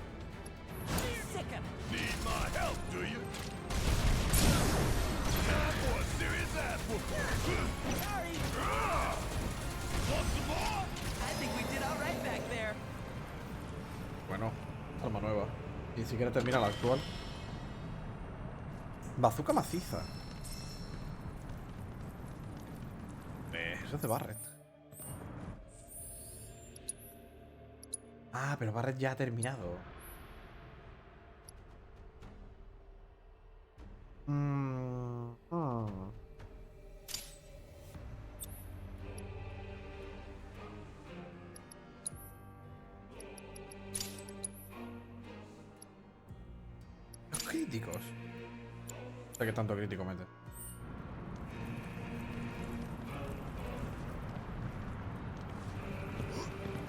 Bueno, arma nueva. Ni siquiera termina la actual. Bazooka maciza. Eso es de Barret. Ah, pero Barret ya ha terminado. Los críticos. No sé qué tanto crítico mete.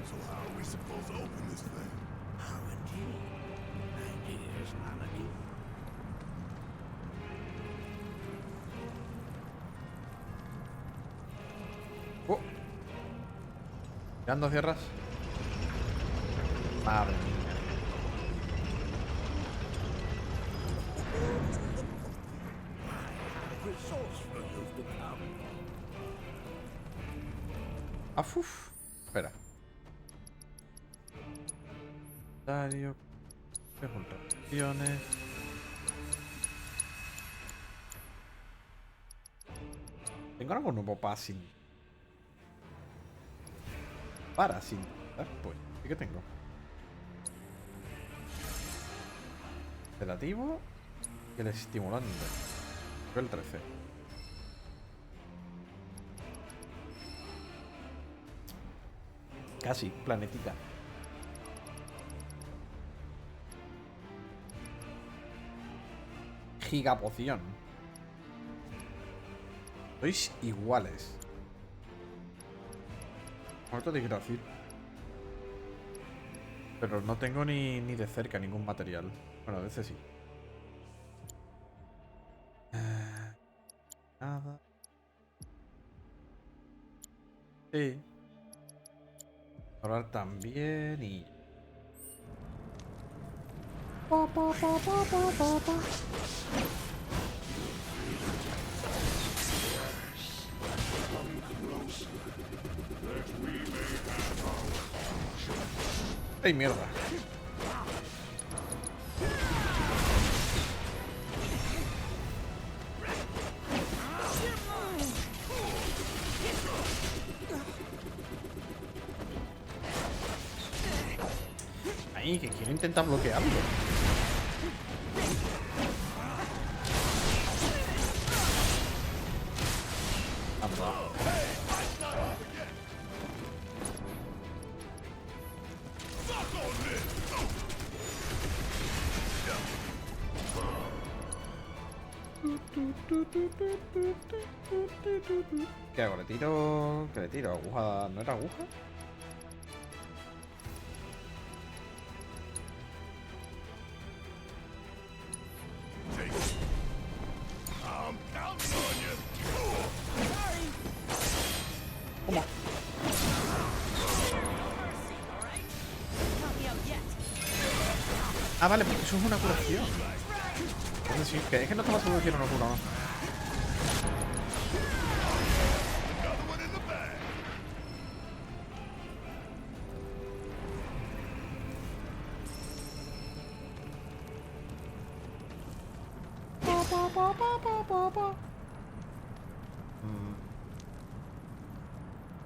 So how are we supposed to open this thing? How indeed? Ideas, Nanaki? Oh. ¿Tirando cierras? Madre mía. Resourceful you've become. Afuf. Espera. Dario. Opciones. ¿Tengo algo nuevo para sin? Para sin. Pues, sí que tengo. Relativo y el estimulante. Nivel 13. Casi, planetica. Gigapoción. Sois iguales. Ahorita te quiero decir. Pero no tengo ni de cerca ningún material. Bueno, de ese sí. Nada. Sí. Ahora también y... ¡Ay, mierda! Ahí, que quiero intentar bloquearlo. Anda. ¿Qué hago? ¿Le tiro? ¿Qué le tiro? ¿Aguja? ¿No era aguja? ¿Cómo? Ah, vale, porque eso es una curación. Es decir, que es que no estaba seguro si era una cura o no.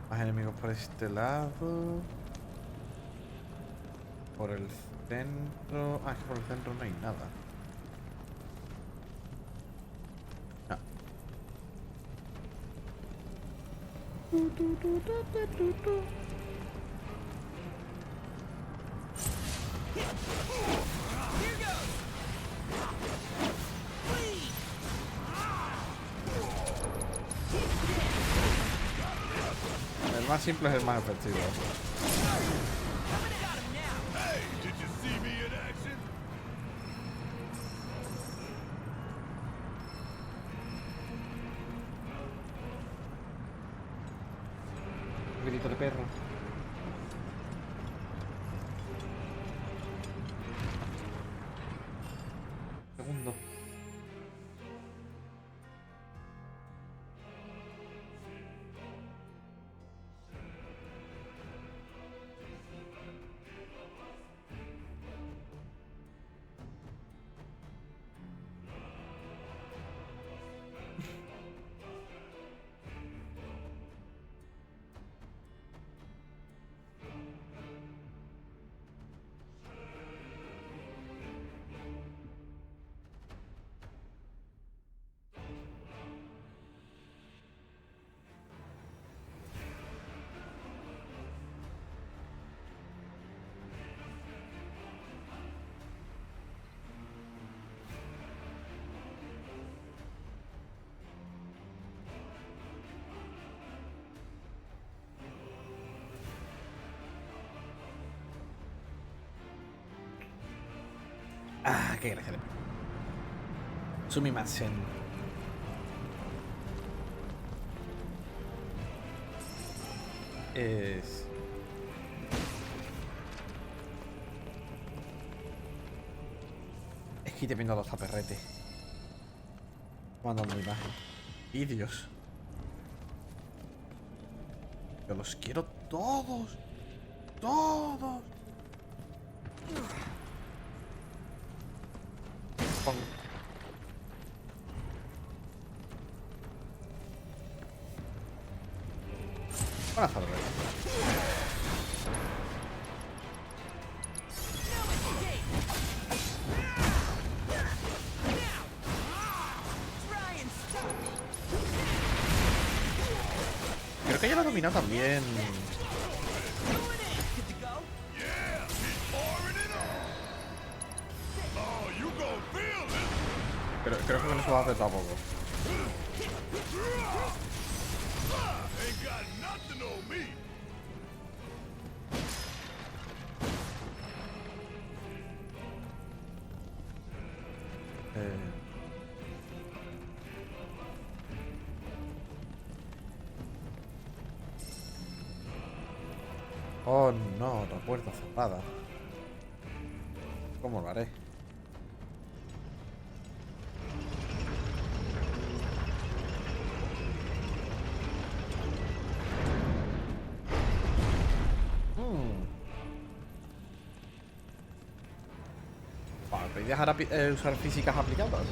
Más enemigos por este lado. Por el centro... Ah, es que por el centro no hay nada. Ah. El más simple es el más efectivo. Grito de perro. Segundo. Ah, qué gracia. Sumimasen. Es... Es que te viendo a los zaperretes. Mandando imagen. Vídeos. Yo los quiero todos. Todos. Pongo. Buenas tardes. Creo que ya lo he dominado también. Pero creo que no se va a hacer tampoco. Oh no, otra puerta cerrada. ¿Cómo lo haré? Vale, ¿podéis dejar usar físicas aplicadas?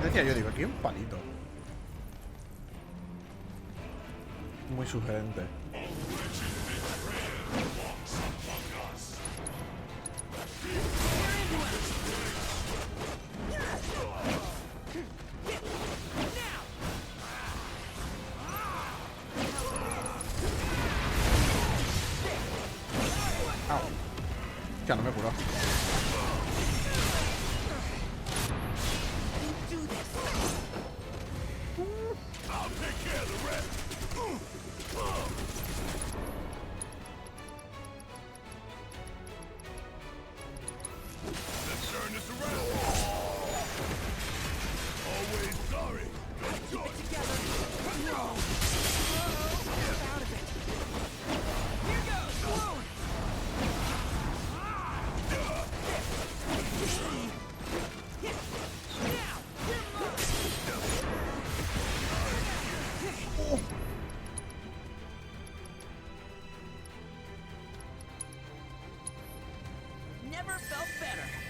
Decía yo, digo, aquí hay un palito. Muy sugerente. Au. Ya no me he curado.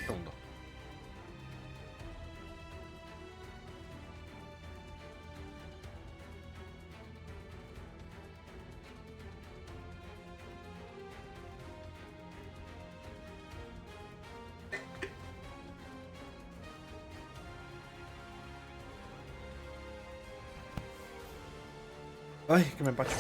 Segundo. Ay, que me empacho.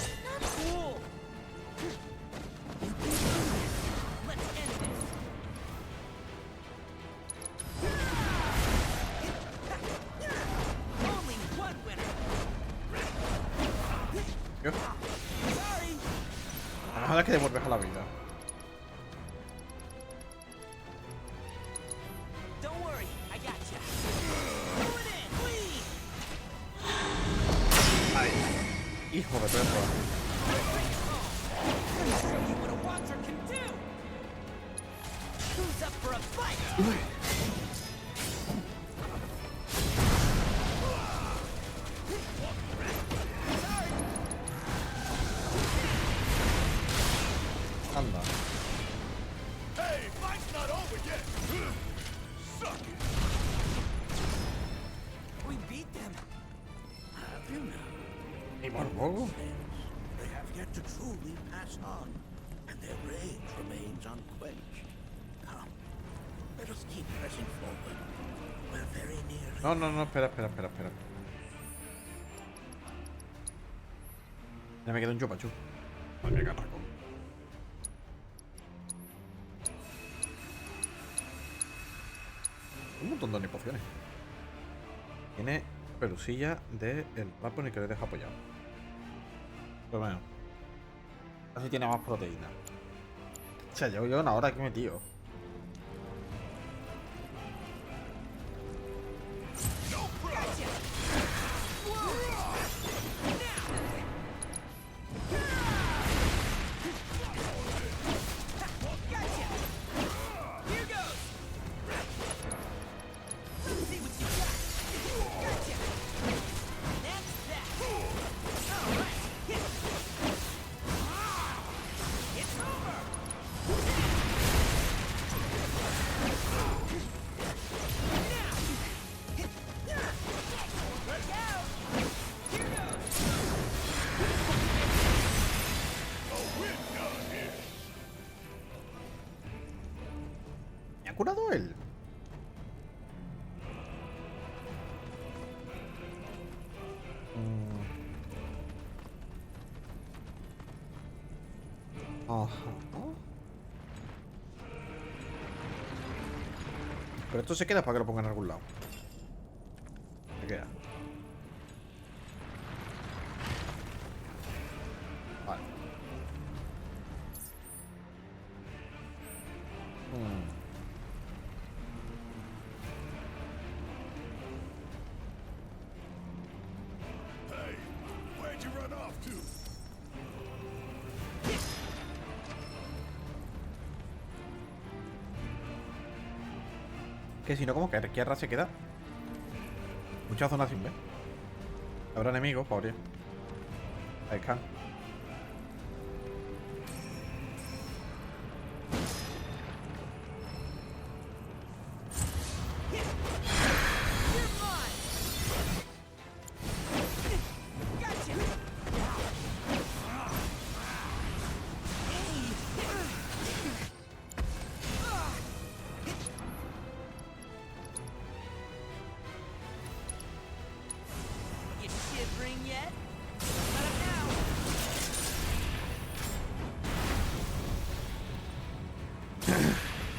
Dios. Ojalá que devuelves a la vida. Ay, hijo de perra. Anda. Hey, fight's not over yet. Suck it. We beat them. Have you now? ¿Y por poco? They have yet to truly pass on, and their rage remains unquenched. Come, let us keep pressing forward. We're very nearly. No, no, no, espera. Ya me queda un chupachu. Vale, carajo. Un montón de pociones. Tiene pelusilla del mapa en el que le deja apoyado. Pero bueno. Así tiene más proteína. O sea, llevo yo una hora aquí metido. ¿Me ha curado él? Ajá. Pero esto se queda para que lo pongan en algún lado. Se queda. Vale. Que si no, como que izquierda se queda mucha zona sin ver. Habrá enemigos, pobre. Ahí están.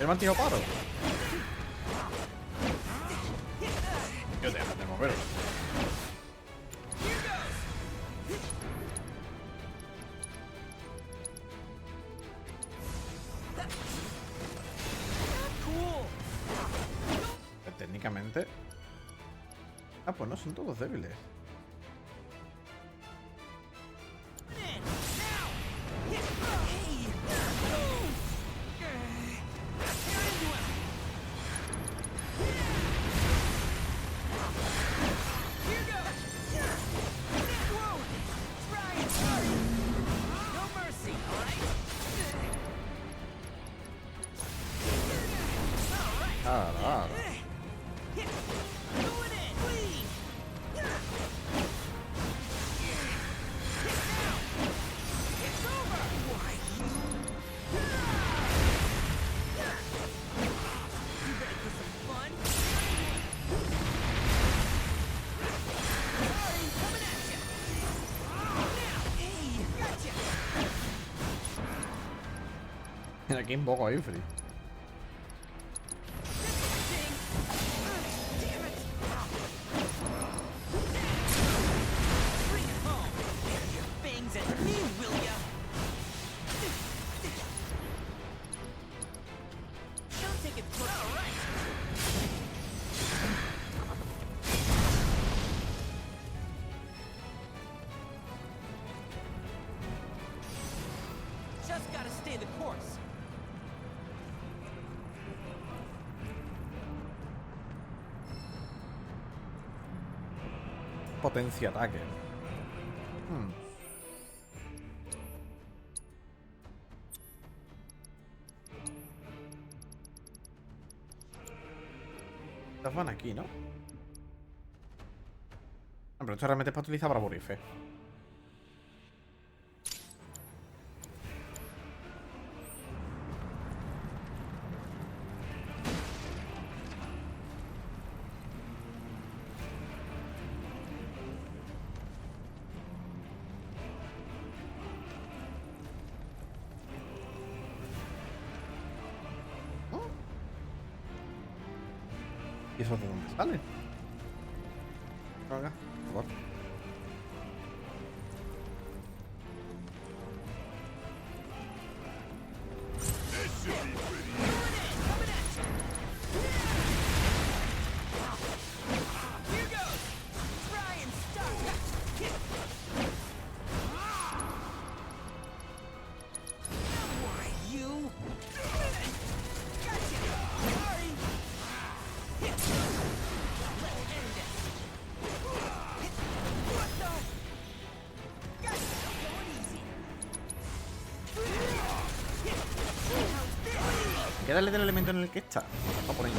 ¿El me han tirado paro? Yo dejo de moverlo. Pero técnicamente... Ah, pues no, son todos débiles. Aquí un poco ahí, Free. Just gotta stay the course. Potencia ataque. Estas van aquí, ¿no? Pero esto realmente es para utilizar para Burife. ¿Y eso de dónde sale? Venga, por favor. Hay que darle del elemento en el que está. Va por ahí.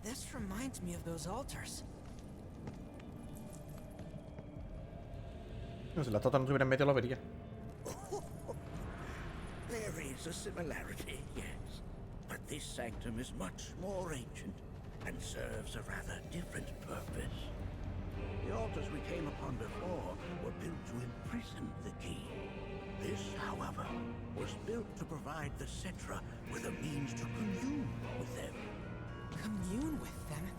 This reminds me of those altars. No, si la tota no estuviera en medio lo vería. There is a similarity, yes. But this sanctum is much more ancient and serves a rather different purpose. The altars we came upon before were built to imprison the key. This, however, was built to provide the Cetra with a means to commune with them. Commune with them?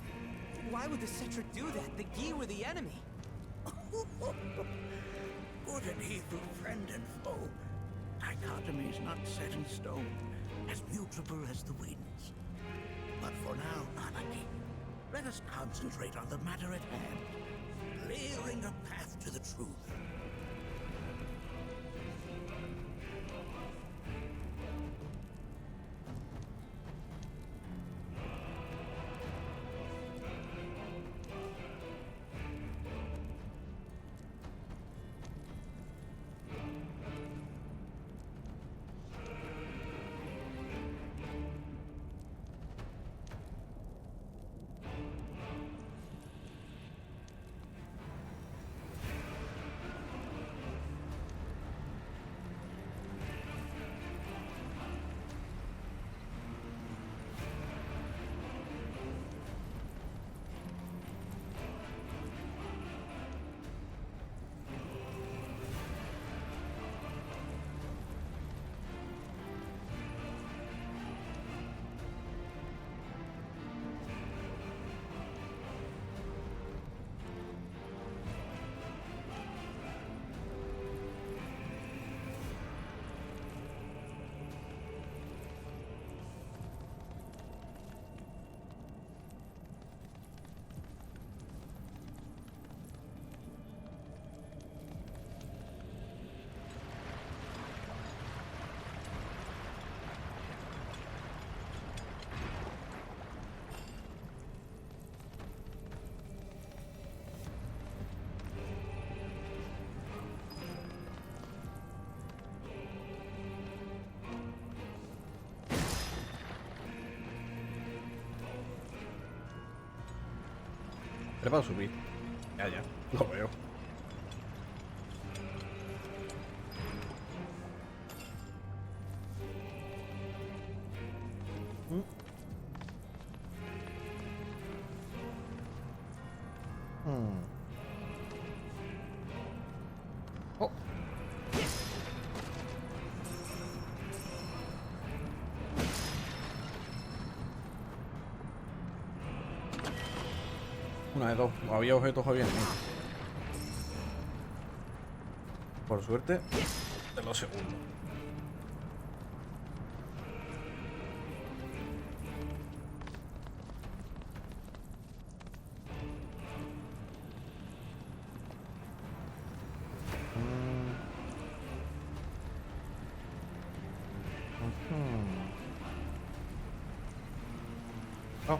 Why would the Cetra do that? The Gi were the enemy. Good and evil, friend and foe. Dichotomy is not set in stone, as mutable as the winds. But for now, Nanaki, let us concentrate on the matter at hand, clearing a path to the truth. Pero para subir. Ya, lo veo. Oh. Una de dos. Había objetos o había enemigos. Por suerte, de lo segundo. Oh.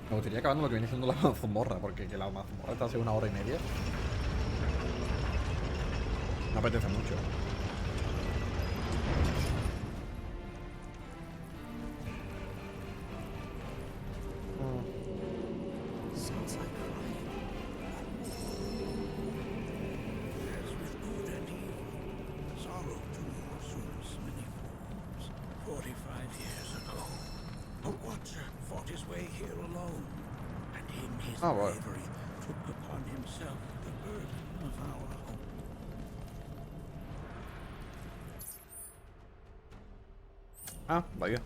Me gustaría acabando lo que viene siendo la mazmorra, porque que la mazmorra está hace 1 hora y media. Me apetece mucho. Sounds like crying. As with good and evil, sorrow too assumes many forms. 45 years ago, a watcher fought his way here alone, and in his bravery took upon himself the burden of our hope. Ah, vaya.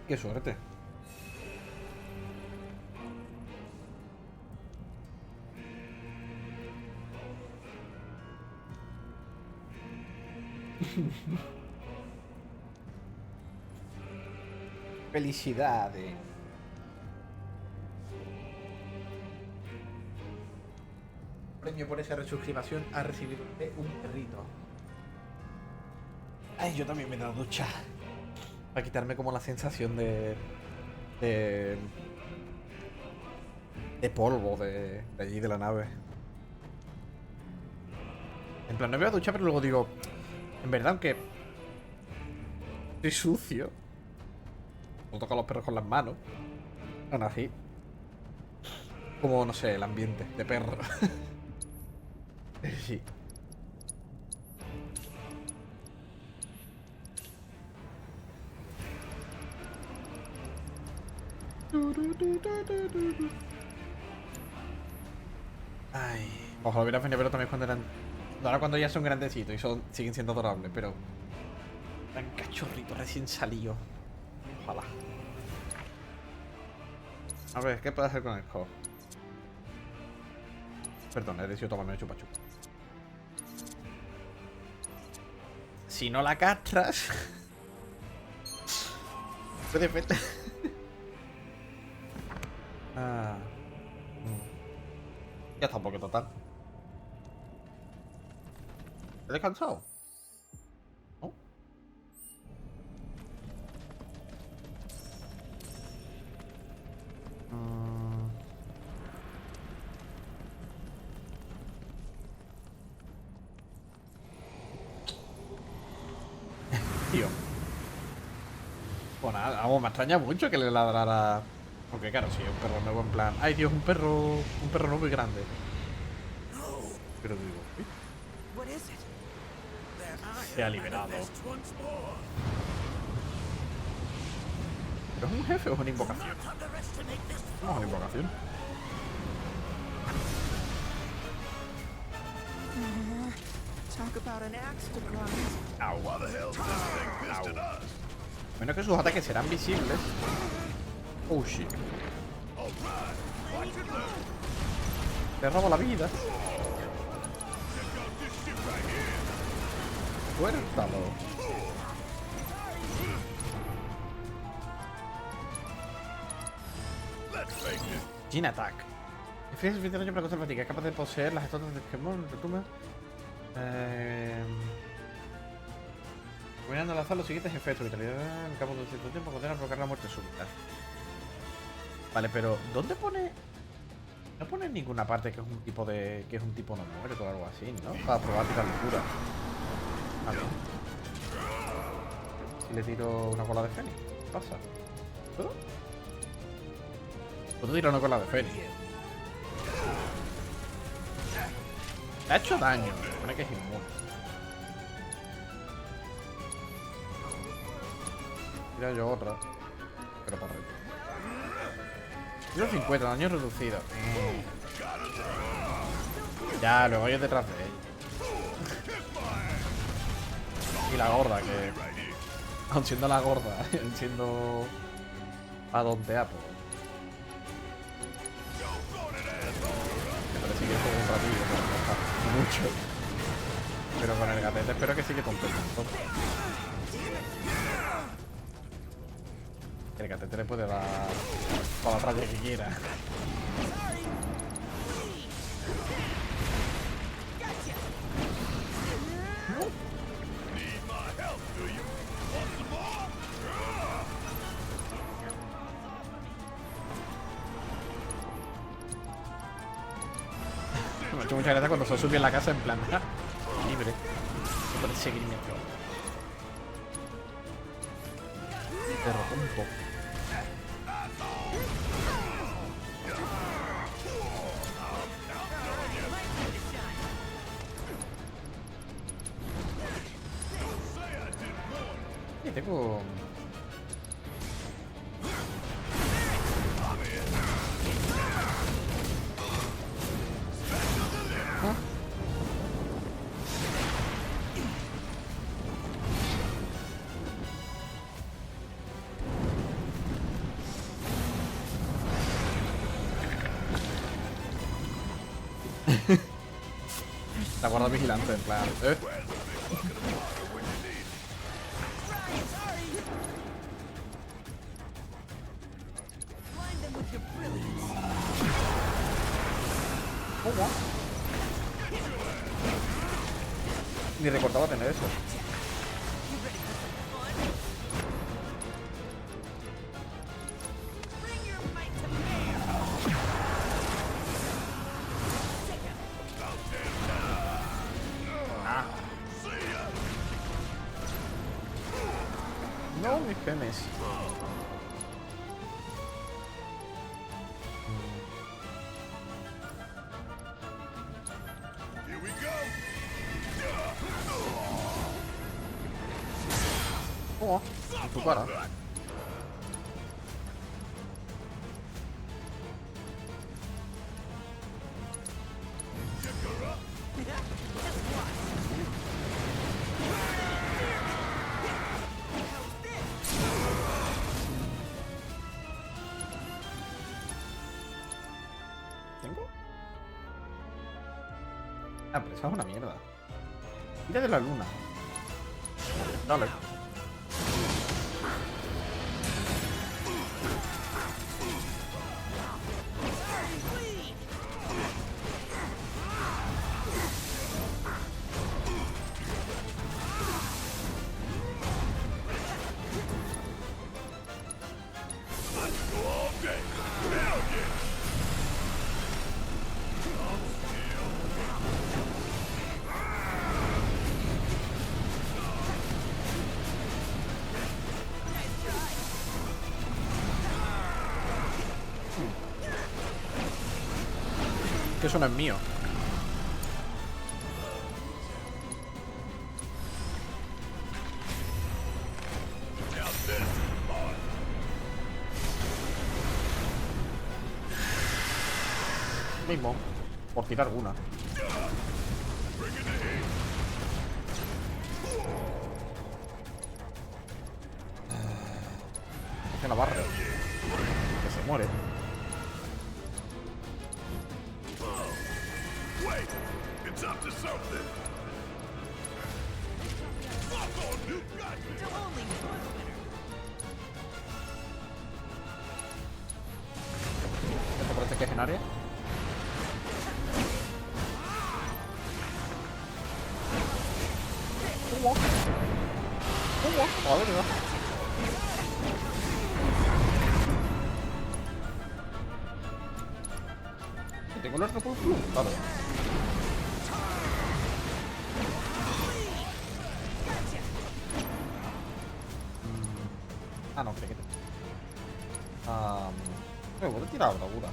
Qué suerte. Felicidades. Premio por esa resuscribación ha recibido un perrito. Ay, yo también me he dado ducha. Para quitarme como la sensación de polvo de allí de la nave. En plan, no me voy a duchar, pero luego digo, en verdad, aunque estoy sucio, o toco a los perros con las manos, aún así, como, no sé, el ambiente de perro. Sí. Ay, ojalá hubiera venido pero también cuando eran. Ahora cuando ya son grandecitos y siguen siendo adorables, pero tan cachorritos recién salidos. Ojalá. A ver, ¿qué puedo hacer con el co? Perdón, he decidido tomarme el chupachup. Si no la castras. Puede ser. Ah. Ya está un poco total. ¿He descansado? ¿No? Tío. Pues nada, vamos, me extraña mucho que le ladrara. Porque claro, sí, un perro nuevo en plan. Ay Dios, un perro nuevo y grande. Pero digo, ¿eh? Se ha liberado. ¿Pero es un jefe o es una invocación? No, es una invocación. Au. Menos que sus ataques serán visibles. Oh shit. Le robo la vida. Suéltalo. Gin Attack. Inflige suficiente daño para causar fatiga. Es capaz de poseer las estotas de Pokémon. Combinando al azar los siguientes efectos. Vitalidad. En cabo de un cierto tiempo condena a provocar la muerte súbita. Vale, pero ¿dónde pone? No pone en ninguna parte que es un tipo de. Que es un tipo no muerto o algo así, ¿no? Para probar tirar locura. A ver. Si le tiro una cola de fénix, ¿qué pasa? ¿Puedo? Puedo tirar una cola de fénix. Le ha hecho daño. Supone que es inmune. Tira yo otra. Pero para arriba. Tiro 50, daño reducido. Ya, luego yo detrás de él. Y la gorda, que aun siendo la gorda, siendo a dondear, pues. Me parece que es como un ratillo, pero no está mucho. Pero con el gatete espero que sí que tonto. El gatete le puede dar con la raya que quiera. Me ha hecho mucha gracia cuando se sube en la casa en plan libre. Por el seguimiento. Te rompo. Y tengo. La guarda vigilante, en plan. Ni recordaba tener eso. mis penes. Here we go. Oh, en tu cara. ¿Tengo? Ah, pero esa es una mierda. Tira de la luna. Dale. Que eso no es mío. Mismo, por tirar alguna. Que la barre. Que se muere. Wait, it's up to something. Fuck on you, ¿Te parece que es en área? ¿Cómo? ¿Cómo? A ver, ¿verdad? ¿Tengo el Rebirth? Claro. Ah, no, que me voy a tirar bravura.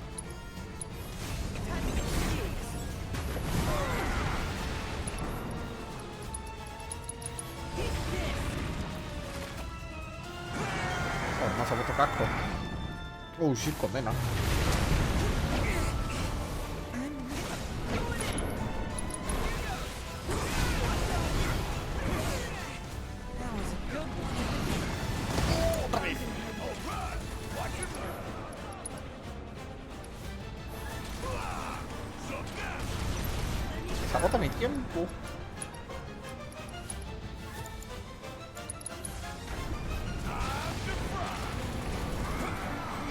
Oh, no se ha puesto casco. Oh, shit, condena. Se agota mi tiempo.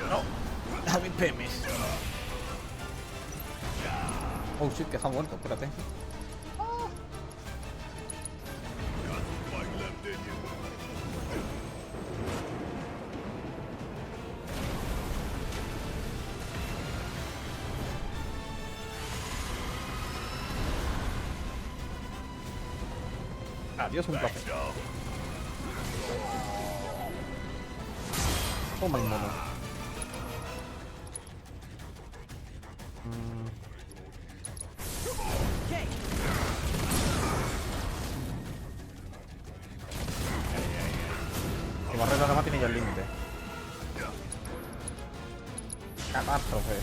No, a mis pemes. Oh shit, que se ha muerto, espérate. Adiós, un placer. Toma el mono. Que barrera nada más tiene ya el límite. Catástrofe.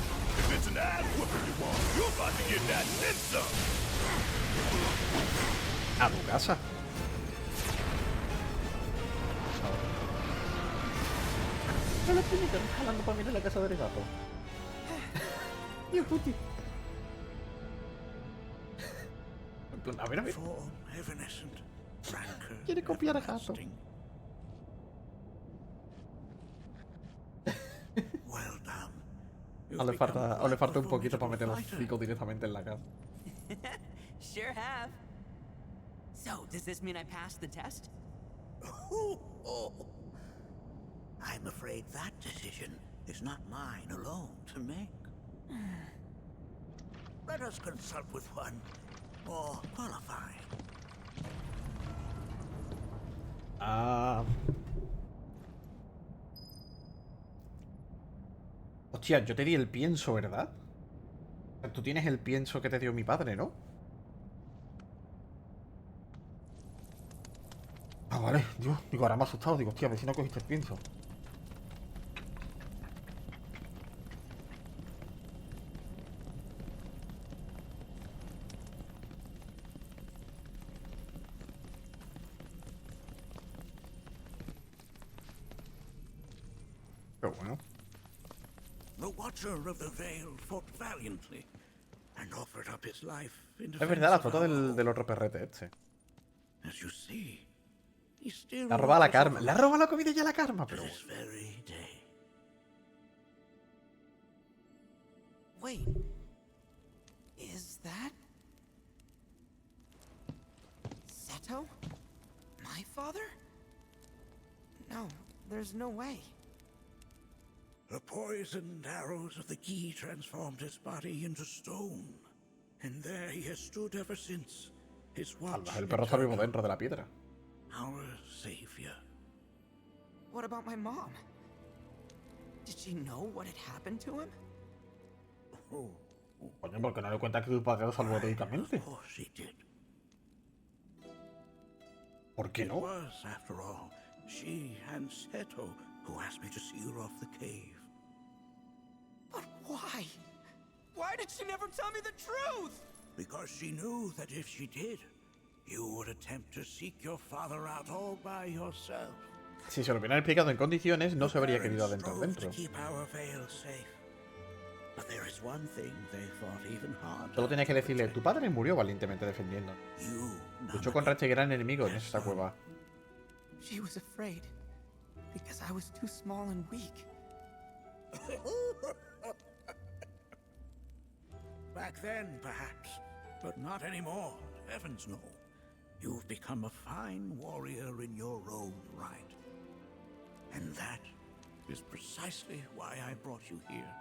A tu casa. No lo estoy jalando para mirar la casa del gato. Dios puti. A ver, a ver. Quiere copiar a gato. O le falta un poquito para meter los hocico directamente en la casa. Sure have. So, does this mean I passed the test? I'm afraid that decision is not mine alone to make. Let us consult with one more qualified. Hostia, yo te di el pienso, ¿verdad? O sea, tú tienes el pienso que te dio mi padre, ¿no? Ah, vale, Dios. Digo, ahora me ha asustado. Digo, hostia, a ver si no cogiste el pienso. Pero bueno. The Watcher of the Veil fought valiantly and offered up his life in Es defense verdad, la of foto our del home. otro perrete este. As you see, he still Le ha robado la watches karma. over Le ha us robado la comida y a la karma, to pero... this very day. Wait. Is that... Seto? My father? No, there's no way. The poisoned arrows of the key transformed his body into stone. And there he has stood ever since. His watch El perro está vivo eternal, dentro de la piedra. our savior. What about my mom? Did she know what had happened to him? Oh, Coño, ¿por qué no le cuentas que tu padre lo salvó heroicamente? of course he did. ¿Por qué It no? was, after all, she and Seto who asked me to seal off the cave. But why? Why did she never tell me the truth? Because she knew that if she did, you would attempt to seek your father out all by yourself. Si se lo hubieran explicado en condiciones, no se habría The querido parents adentrar strove dentro. to keep our veil safe. But there is one thing they fought even harder. Solo tenías que decirle, tu padre murió valientemente defendiendo. You, Luchó contra este gran enemigo en esa cueva. She was afraid because I was too small and weak. Back then, perhaps, but not anymore. Heavens no. You've become a fine warrior in your own right. And that is precisely why I brought you here.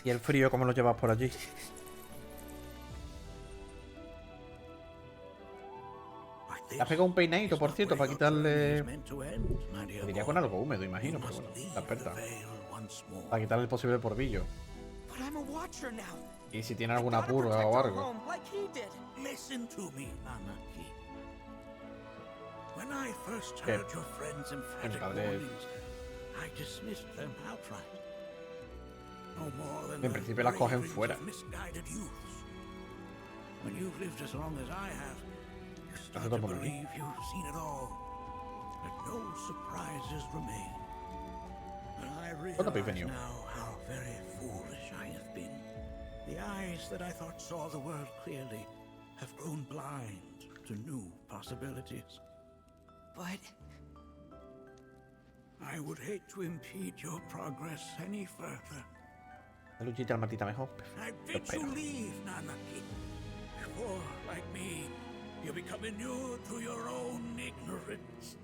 ¿Y el frío cómo lo llevas por allí? Le has pegado un peinadito, por cierto, para quitarle... Me diría con algo húmedo, imagino, pero bueno, la experta. Para quitarle el posible polvillo. But I'm a watcher now. Y si tiene I alguna gotta purga protect o our algo. home like he did. Listen to me, Nanaki. When I first ¿Qué? heard your friends' emphatic padre- warnings, I dismissed them outright. No more than En the principio las cogen ravings fuera. of misguided youths. When you've lived as long as I have, you start to por aquí. believe you've seen it all. But no surprises remain. But I ¿Cuándo habéis realize venido? now how very foolish I have been. The eyes that I thought saw the world clearly have grown blind to new possibilities. But I would hate to impede your progress any further. La luchita al matita mejor. I bid you Espera. leave, Nanaki. Before, like me, you become inured to your own ignorance.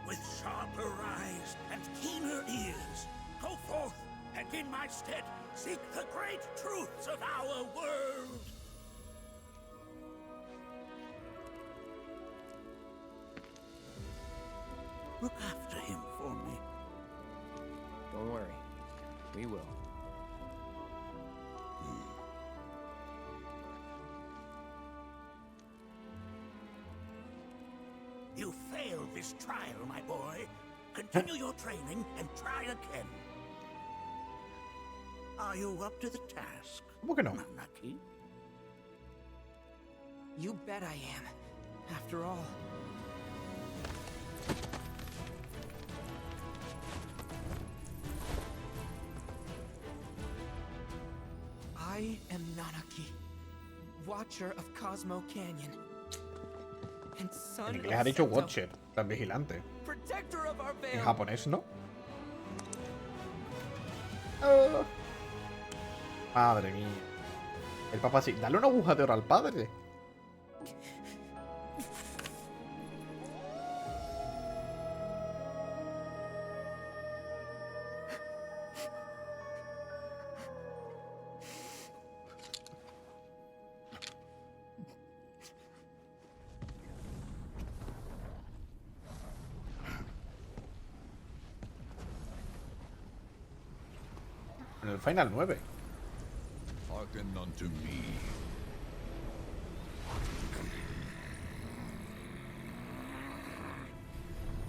With sharper eyes and keener ears, go forth and in my stead seek the great truths of our world. Look after him for me. Don't worry. We will. You failed this trial, my boy. Continue your training and try again. Are you up to the task, ¿Cómo que no? Nanaki? you bet I am. After all. I am Nanaki, Watcher of Cosmo Canyon. And son En of inglés ha dicho Seto, Watcher, tan vigilante. Protector of our En veil. japonés, ¿no? Ah. Madre mía. El papá sí. Dale una aguja de oro al padre. En el Final 9. Hearken unto me.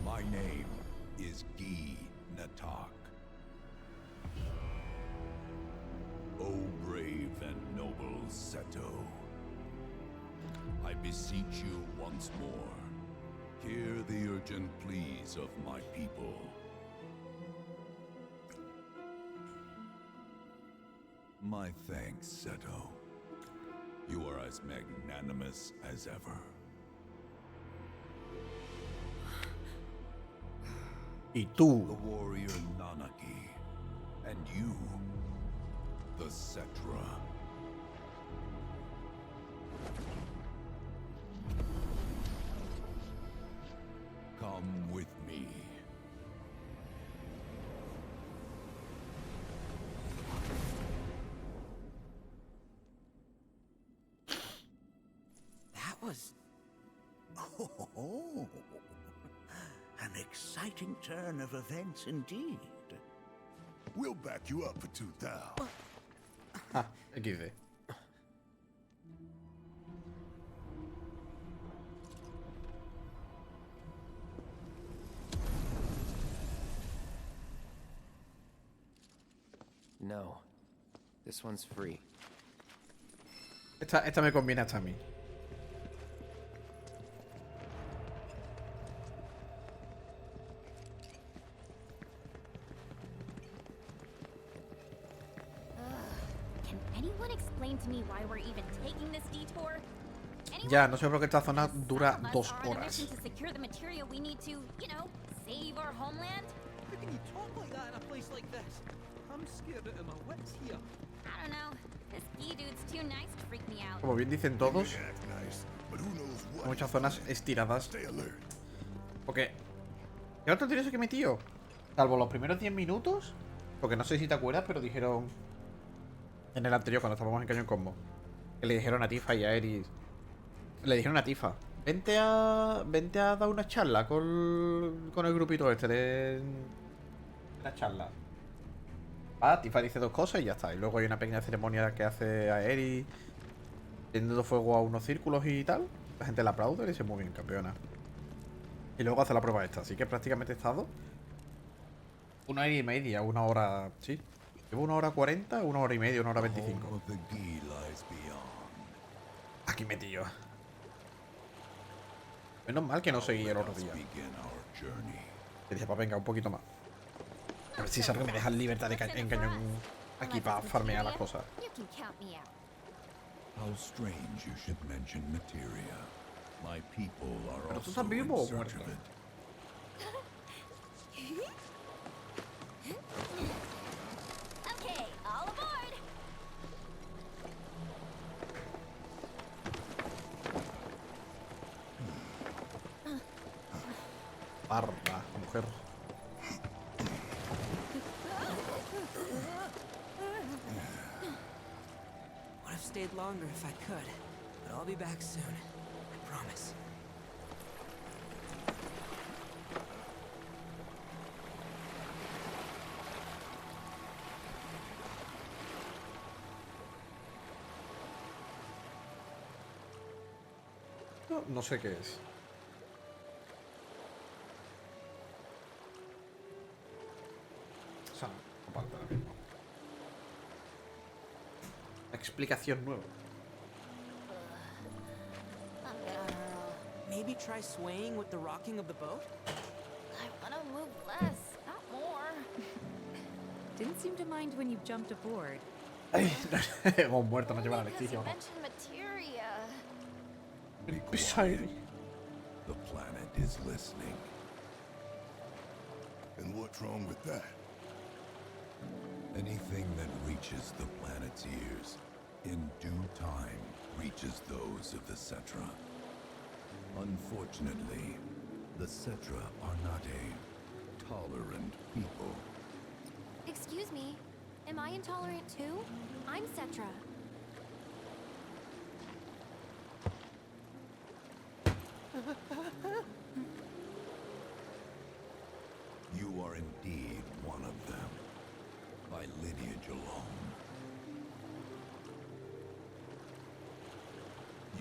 My name is Natak. O brave and noble Seto, I beseech you once more, hear the urgent pleas of my people. My thanks, Seto. You are as magnanimous as ever. Y tú. The warrior Nanaki, and you, the Cetra. Come with me. That was... Oh, an exciting turn of events indeed. We'll back you up for 2,000. Ah, XD. No. This one's free. Esta me conviene hasta a mí. Can anyone explain to me why we're even taking this detour? Ya, no sé por qué esta zona dura 2 On a horas. mission to secure the material we need to, you know, save our homeland? How can you talk like that in a place like this? I'm scared out of my wits here. I don't know. This ski dude's too nice to freak me out. Como bien dicen todos, Act nice, but who knows hay what? muchas zonas estiradas. Stay alert. Porque... ¿Qué otro tiro ese que metió? Salvo los primeros 10 minutos. Porque no sé si te acuerdas, pero dijeron... En el anterior, cuando estábamos en Cañón Combo. Que le dijeron a Tifa y a Eris... Le dijeron a Tifa, vente a dar una charla con el grupito este de la charla. Ah, Tifa dice 2 cosas y ya está. Y luego hay una pequeña ceremonia que hace a Eri prendiendo fuego a unos círculos y tal. La gente la aplaude y dice muy bien, campeona. Y luego hace la prueba esta. Así que prácticamente he estado 1 hora y media, 1 hora... Sí. Llevo 1 hora 40, 1 hora y media, 1 hora 25. Home of the Gi lies beyond. Aquí metido. Menos mal que no seguí el otro día. Begin our journey. Que dije, pues venga, un poquito más. A ver si es algo que me deja libertad de en cañón aquí para farmear las cosas. You can count me out. How strange you should mention materia. My people are Pero tú also estás vivo in o search muerto. of it. Okay, all aboard. Parda, mujer. Would have stayed longer if I could, but I'll be back soon. I promise. No sé qué es. O sea, aparte ahora mismo. Explicación nueva. Maybe try swaying with the rocking of the boat? I want to move less, not more. Didn't seem to mind when you jumped aboard. Ay, hemos muerto, nos lleva la Because you electricidad. mentioned materia. Be Beside quiet. The planet is listening. And what's wrong with that? Anything that reaches the planet's ears, in due time, reaches those of the Cetra. Unfortunately, the Cetra are not a tolerant people. Excuse me, am I intolerant too? I'm Cetra. You are indeed one of them, by lineage alone.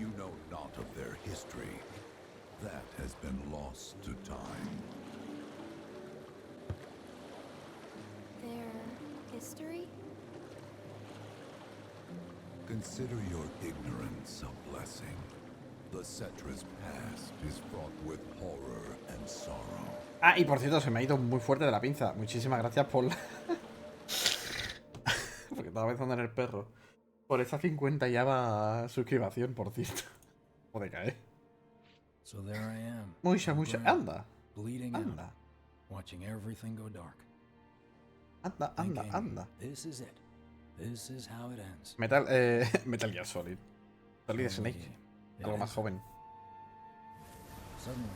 You know not of their history. That has been lost to time. Their history? Consider your ignorance a blessing. The Cetra's past is fraught with horror and sorrow. Ah, y por cierto, se me ha ido muy fuerte de la pinza. Muchísimas gracias por la... Porque estaba pensando en el perro. Por esa 50 ya va suscripción, por cierto. O de caer. So there I am. Mucha. Anda. Bleeding Anda. out, watching everything go dark. Anda. This is it. This is how it ends. Metal Gear Solid. Solid Snake. Algo más joven. Suddenly,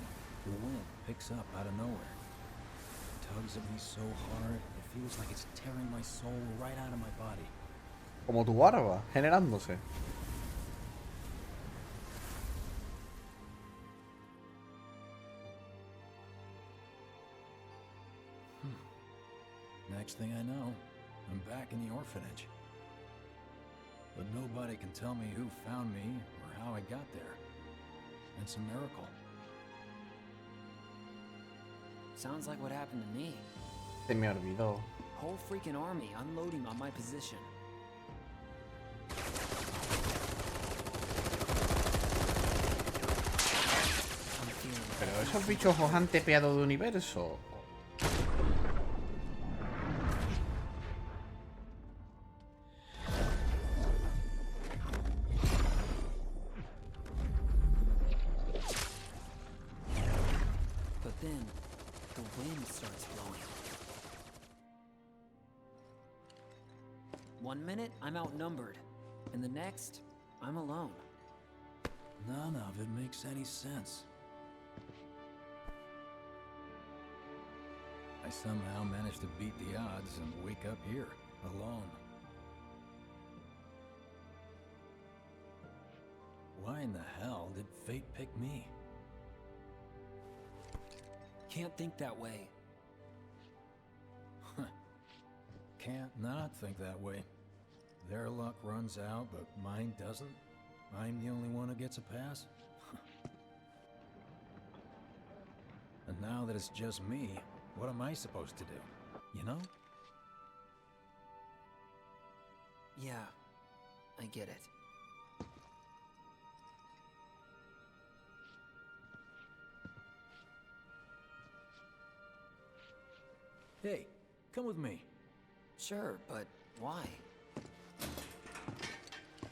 the wind picks up out of nowhere. It tugs at me so hard, it feels like it's tearing my soul right out of my body. Como tu barba, generándose. Next thing I know, I'm back in the orphanage. But nobody can tell me who found me or how I got there. It's a miracle. Sounds like what happened to me. Se me olvidó. Whole freaking army unloading on my position. Pero esos bichos os han tepeado de universo. But then, the wind starts blowing. 1 minute, I'm outnumbered. And the next, I'm alone. None of it makes any sense. I somehow managed to beat the odds and wake up here, alone. Why in the hell did fate pick me? Can't think that way. Can't not think that way. Their luck runs out, but mine doesn't. I'm the only one who gets a pass. And now that it's just me, what am I supposed to do? You know? Yeah, I get it. Hey, come with me. Sure, but why?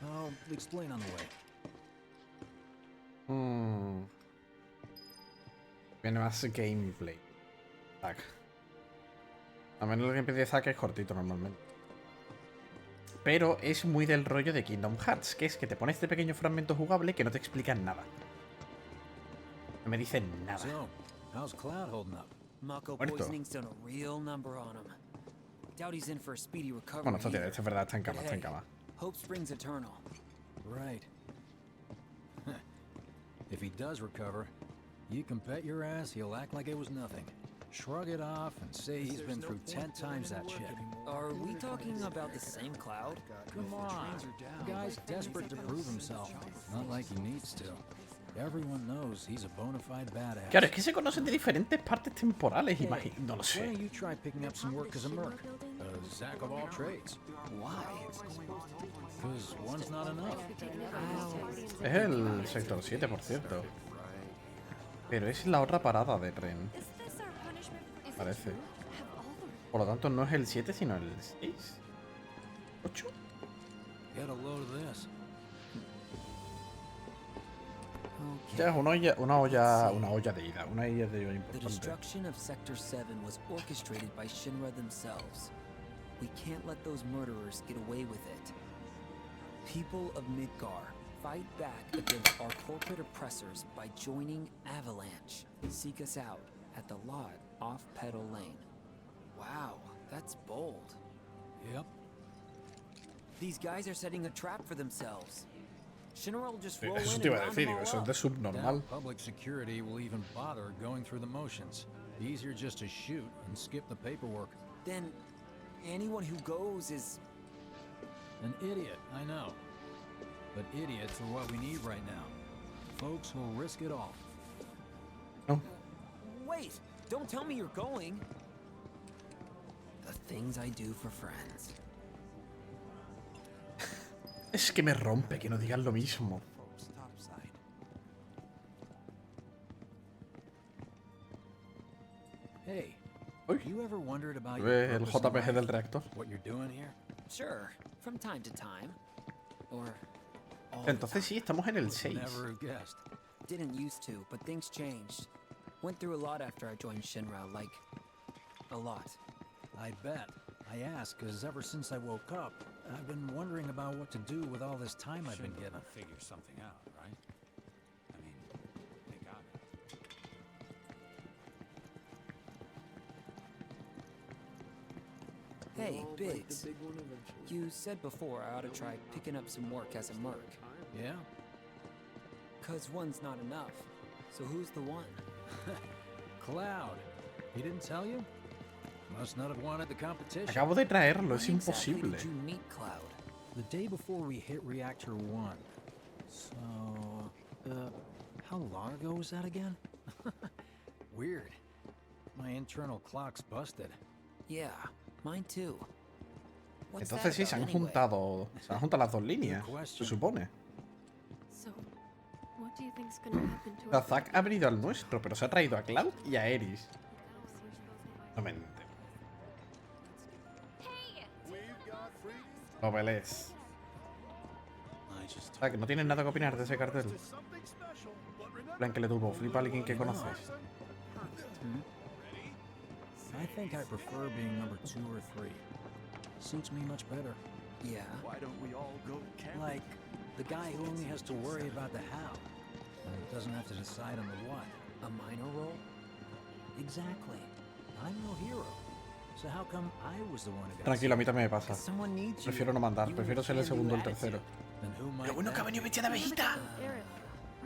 I'll explain on the way. Viene más gameplay. Zack. A menos el gameplay de Zack es cortito normalmente. Pero es muy del rollo de Kingdom Hearts, que es que te pone este pequeño fragmento jugable que no te explican nada. No me dicen nada. So, how's Cloud holding up? Mako poisoning's done a real number on him. Doubt he's in for a speedy recovery. Bueno, esto es verdad, está en cama, está en cama. Hope springs eternal. Right. If he does recover, you can bet your ass he'll act like it was nothing. Shrug it off and say he's been through 10 times that shit. Are we talking about the same Cloud? Come on. The guy's desperate to prove himself. Not like he needs to. Everyone knows he's a bona fide badass. Claro, es que se conocen de diferentes partes temporales, imagino. No lo sé. Why don't you try picking up some work as a merc? A Zack of all trades. Why? Because one's not enough. Es el sector 7, por cierto. Pero es la otra parada de tren. Parece. Por lo tanto, no es el 7, sino el 6. 8. Get a load of this. Ya es una olla de ida, una olla de ida The importante. destruction of Sector 7 was orchestrated by Shinra themselves. We can't let those murderers get away with it. People of Midgar, fight back against our corporate oppressors by joining Avalanche. Seek us out at the lot off Petal Lane. Wow, that's bold. Yep. These guys are setting a trap for themselves. Shinra will just roll Eso in te iba and a round decir, them all eso es up. de subnormal. Doubt public security will even bother going through the motions. Easier just to shoot and skip the paperwork. Then anyone who goes is... An idiot, I know. But idiots are what we need right now. Folks who'll risk it all. No. Wait! Don't tell me you're going! The things I do for friends. Es que me rompe que no digan lo mismo. Folks topside. Hey, Uy. you ever wondered about Ve your el purpose in JPG del life? reactor. What you're doing here? Sure, from time to time. Or all the Entonces sí, estamos en el 6. Never have guessed. Didn't used to, but things changed. Went through a lot after I joined Shinra, like, a lot. I bet. I ask because ever since I woke up, I've been wondering about what to do with all this time I've been getting. Figure something out, right? I mean, they got it. Hey, Biggs. You said before I ought to try picking up some work as a merc. Yeah? 'Cause one's not enough. So who's the one? Cloud. He didn't tell you? Must not have wanted the competition. Acabo de traerlo, es Why exactly imposible. did you meet Cloud? The day before we hit Reactor 1. So, how long ago was that again? Weird. My internal clock's busted. Yeah, mine too. What's Entonces sí, that se han about anyway? juntado. Se han juntado las dos líneas, se supone. So, what do you think's gonna happen to O sea, Zack ha venido al nuestro, pero se ha traído a Cloud y a Eris. No me entero. No veles. O sea, que no tienen nada que opinar de ese cartel. Plan que le tuvo flipa a alguien que conoces. I think I prefer being number 2 or 3. Suits me much better. Yeah. Why don't we all go camping? Like, the guy who only has to worry about the how. And doesn't have to decide on the what. A minor role? Exactly. I'm no hero. So how come I was the one who got Tranquilo, a mí también me pasa. Someone needs you. Prefiero no mandar, prefiero ser el segundo o el tercero. And who might Lo bueno que ha that venido be? vestida de abejita.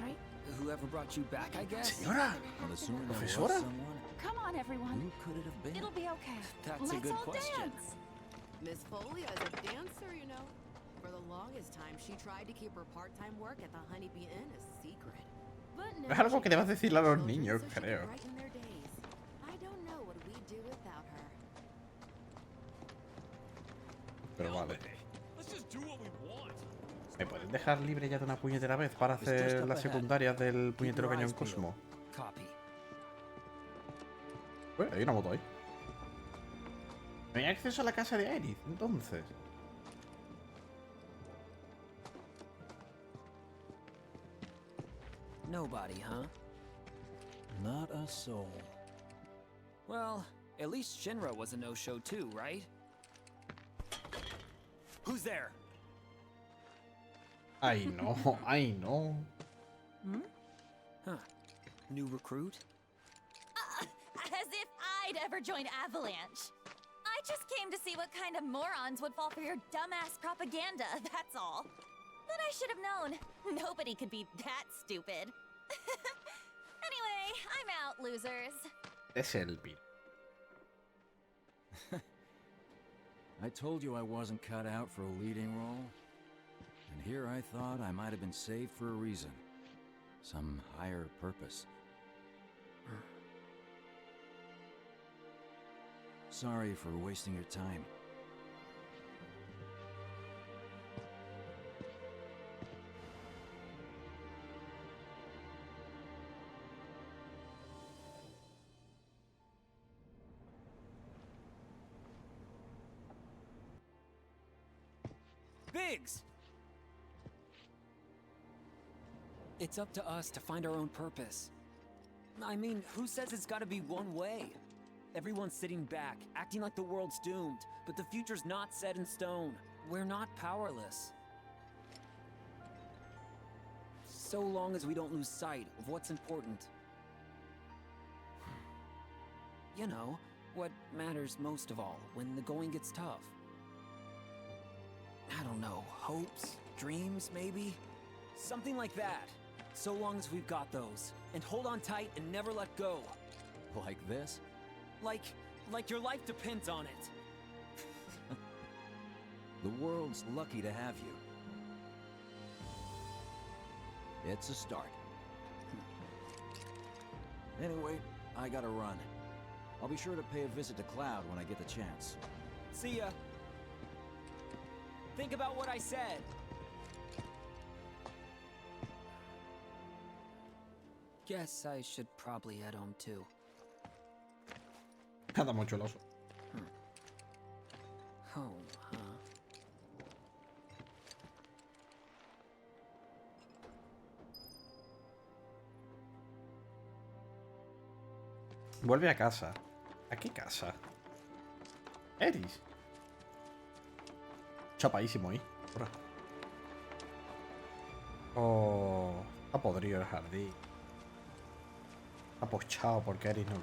right? Whoever brought you back, I guess. Señora, Well, assuming there was profesora. someone, Come on, everyone. who could it have been? It'll be okay. That's Let's a good all question. dance. Miss Foley is a dancer, you know. For the longest time, she tried to keep her part-time work at the Honeybee Inn a secret. But now Es algo she que debas has decirle a los children, niños, so she can creo. brighten their days. I don't know what we'd do without her. Pero vale. ¿Me pueden dejar libre ya de una puñetera vez para hacer las secundarias del puñetero cañón Cosmo? Copy. Hay una moto ahí. No hay acceso a la casa de Iris, entonces. Nobody, huh? Not a soul. Well, at least Shinra was a no-show too, right? Who's there? Ay, no, ay, no. Huh. New recruit? As if I'd ever join Avalanche. I just came to see what kind of morons would fall for your dumbass propaganda, that's all. But I should have known. Nobody could be that stupid. Anyway, I'm out, losers. Es el pi. I told you I wasn't cut out for a leading role. And here I thought I might have been saved for a reason. Some higher purpose. Sorry for wasting your time. Biggs! It's up to us to find our own purpose. I mean, who says it's gotta be one way? Everyone's sitting back, acting like the world's doomed, but the future's not set in stone. We're not powerless. So long as we don't lose sight of what's important. You know, what matters most of all when the going gets tough. I don't know, hopes, dreams, maybe? Something like that. So long as we've got those. And hold on tight and never let go. Like this? Like your life depends on it. The world's lucky to have you. It's a start. Anyway, I gotta run. I'll be sure to pay a visit to Cloud when I get the chance. See ya. Think about what I said. Guess I should probably head home too. Anda mucho el oso. Home, huh? Vuelve a casa. ¿A qué casa? Eris. Chapadísimo ahí. Porra. Oh, está podrido el jardín. Está pochado porque Eris no.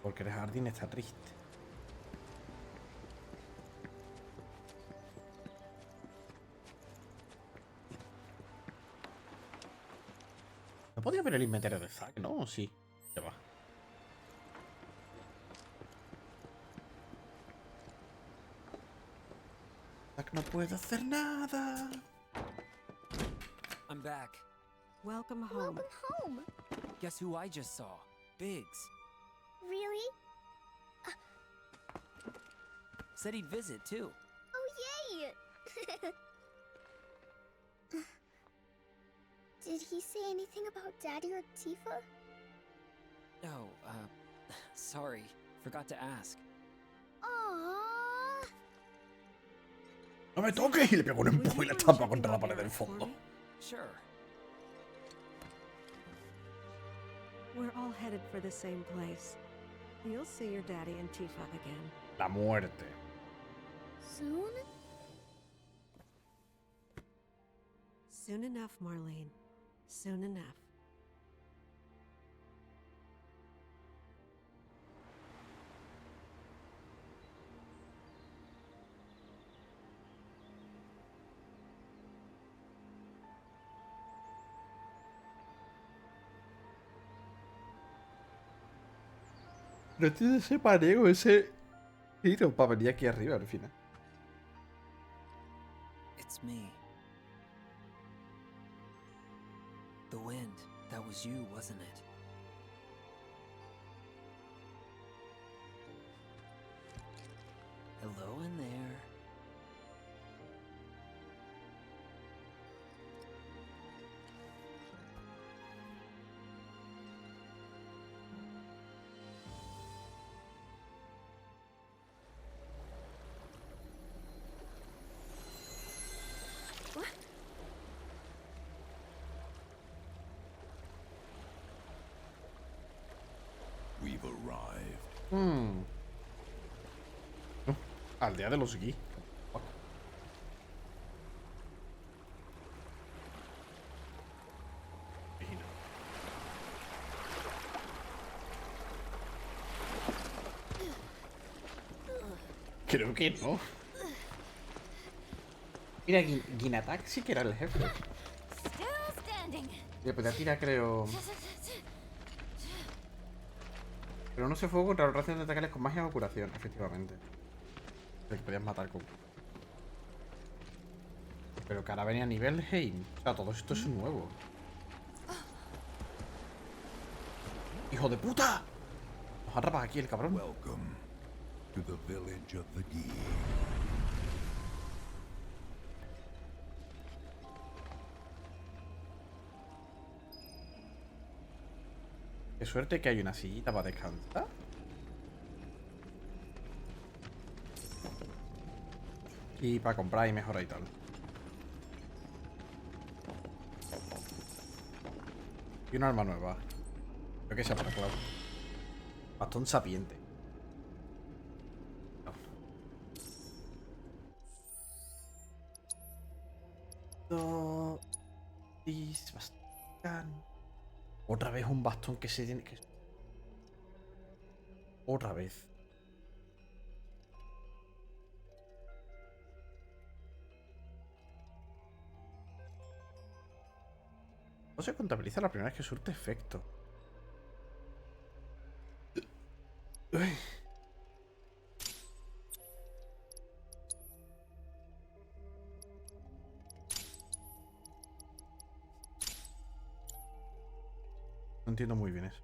Porque el jardín está triste. No podía ver el inventario de Zack, ¿no? Sí. Ya va. Zack no puede hacer nada. I'm back. Welcome home. Welcome home. Guess who I just saw? Biggs. Really? Said he'd visit too. Oh, yay! Did he say anything about Daddy or Tifa? Oh, sorry. Forgot to ask. Aww. No me toques y le pego un empuje y la estampa contra la pared del fondo. Sure. We're all headed for the same place. You'll see your daddy and Tifa again. La muerte. Soon? Soon enough, Marlene. Soon enough. No tiene ese paneo, ese giro para venir aquí arriba al final. It's me. The wind. That was you, wasn't it? Hello in there. We've arrived. Aldea de los Gui. Creo que no. Mira, Guinatak sí que era el jefe. Still standing. Le podía tirar, creo. Pero no se fue contra los raciones de ataques con magia o curación, efectivamente. El que podías matar con. Pero que ahora venía a nivel Heim. O sea, todo esto es nuevo. ¡Hijo de puta! Nos atrapa aquí el cabrón. Welcome to the village of the Gi. Qué suerte que hay una sillita para descansar. Y para comprar y mejorar y tal. Y una arma nueva. Creo que sea para claro. Bastón sapiente. No. Bastón. Otra vez un bastón que se tiene que... Otra vez. No se contabiliza la primera vez que surte efecto. Uy. No entiendo muy bien eso.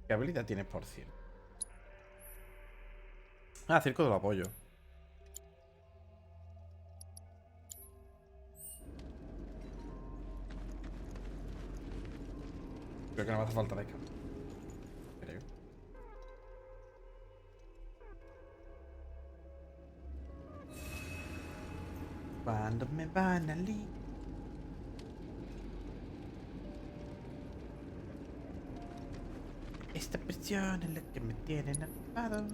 ¿Qué habilidad tienes por cierto? Ah, circo del apoyo. Creo que no me hace falta beca. Creo. Cuando me van a li... Esta presión es la que me tiene enamorado.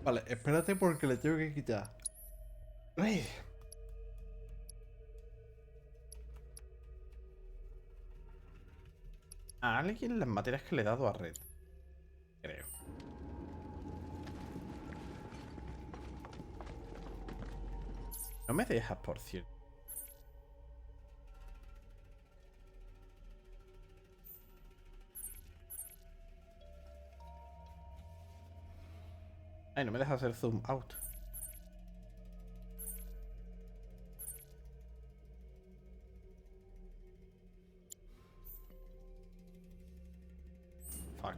Vale, espérate porque le tengo que quitar. Ay. A alguien las materias que le he dado a Red. Creo. No me dejas, por cierto. Ay, no me dejas hacer zoom out. Fuck.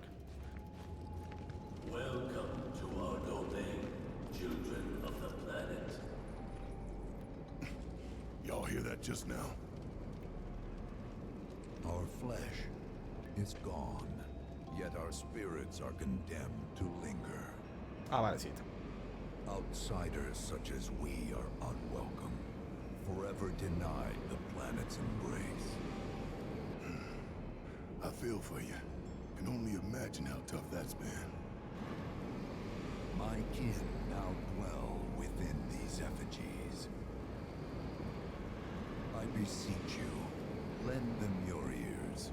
Welcome to our domain, children of the planet. Y'all hear that just now? Our flesh is gone, yet our spirits are condemned to linger. Ah, vale, sí. Outsiders such as we are unwelcome, forever denied the planet's embrace. I feel for you. Can only imagine how tough that's been. My kin now dwell within these effigies. I beseech you, lend them your ears.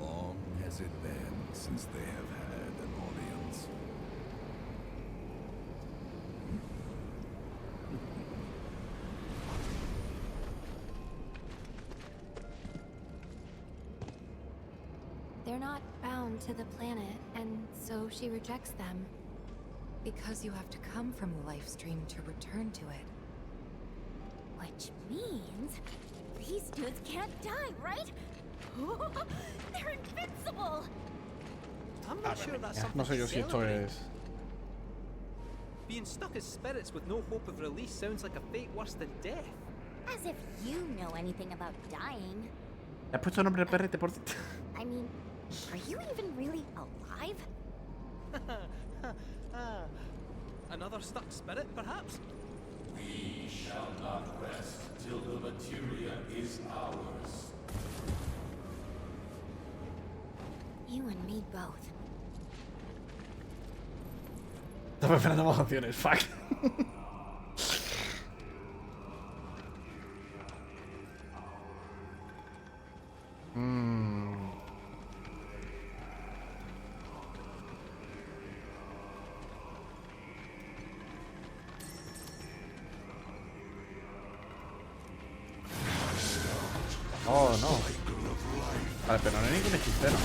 Long has it been since they have had an audience. They're not bound to the planet, and so she rejects them. Because you have to come from the life stream to return to it. Which means these dudes can't die, right? They're invincible! I'm not sure that's something No sé yo to si esto celebrate. es... Being stuck as spirits with no hope of release sounds like a fate worse than death. As if you know anything about dying. ¿Le has puesto nombre al perrete, por cierto? I mean, are you even really alive? Another stuck spirit, perhaps? We shall not rest till the materia is ours. You and me both. Estaba esperando más opciones, fuck. Oh, no. Vale, pero no hay ningún hechicero.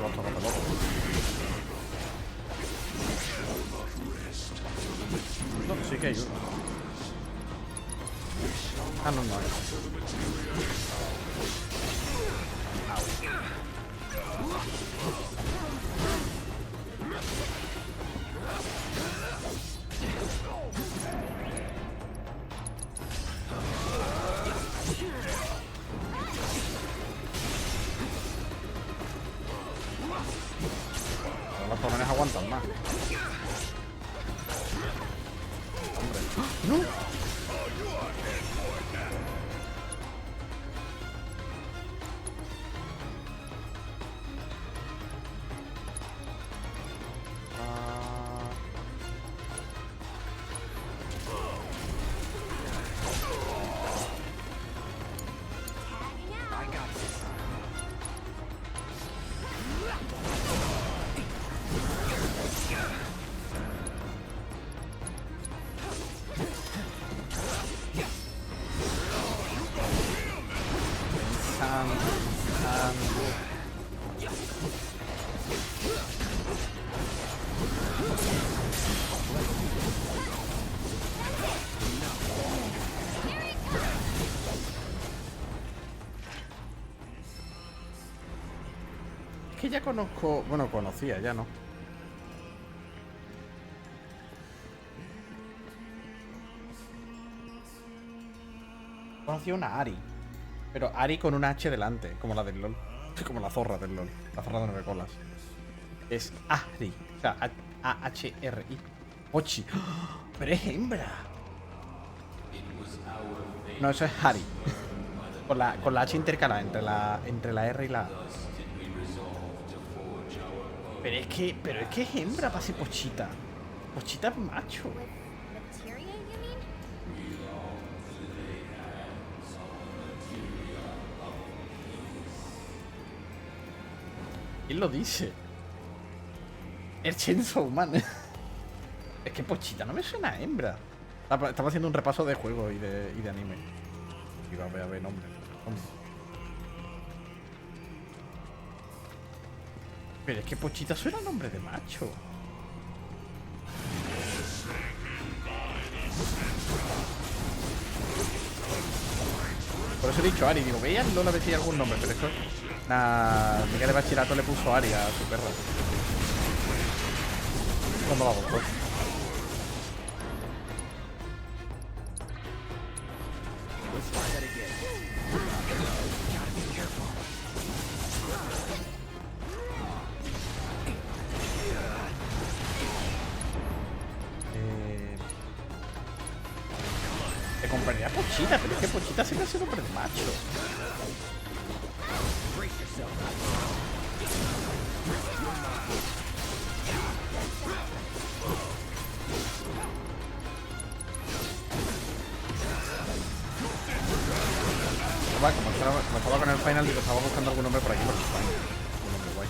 Loco, loco, loco. No, sí que hay uno. Ah, no, no hay. Los cojones aguantan más. Hombre. ¡No! Es que ya conozco... Bueno, conocía, ya no. Conocía una Ari. Pero Ari con una H delante, como la del LOL. Como la zorra del LOL. La zorra de 9 colas. Es Ari. O sea, A-H-R-I. Pochi. ¡Oh! Pero es hembra. No, eso es Hari. Con la H intercalada entre la R y la A. Pero es que es hembra para ser pochita. Pochita es macho. ¿Quién lo dice? El Chainsaw Man. Es que pochita no me suena a hembra. Estaba haciendo un repaso de juego y de anime. Iba a ver nombre. Pero es que pochita suena a nombre de macho. Por eso he dicho Ari. Digo, veía no a ver si hay algún nombre. Pero eso... La amiga de bachillerato le puso Ari a su perra. Cuando la adoptó. Te compraría Pochita, pero es que Pochita siempre ha sido hombre de macho. Como estaba con el final, digo, estaba buscando algún nombre por aquí por España. Un nombre guay.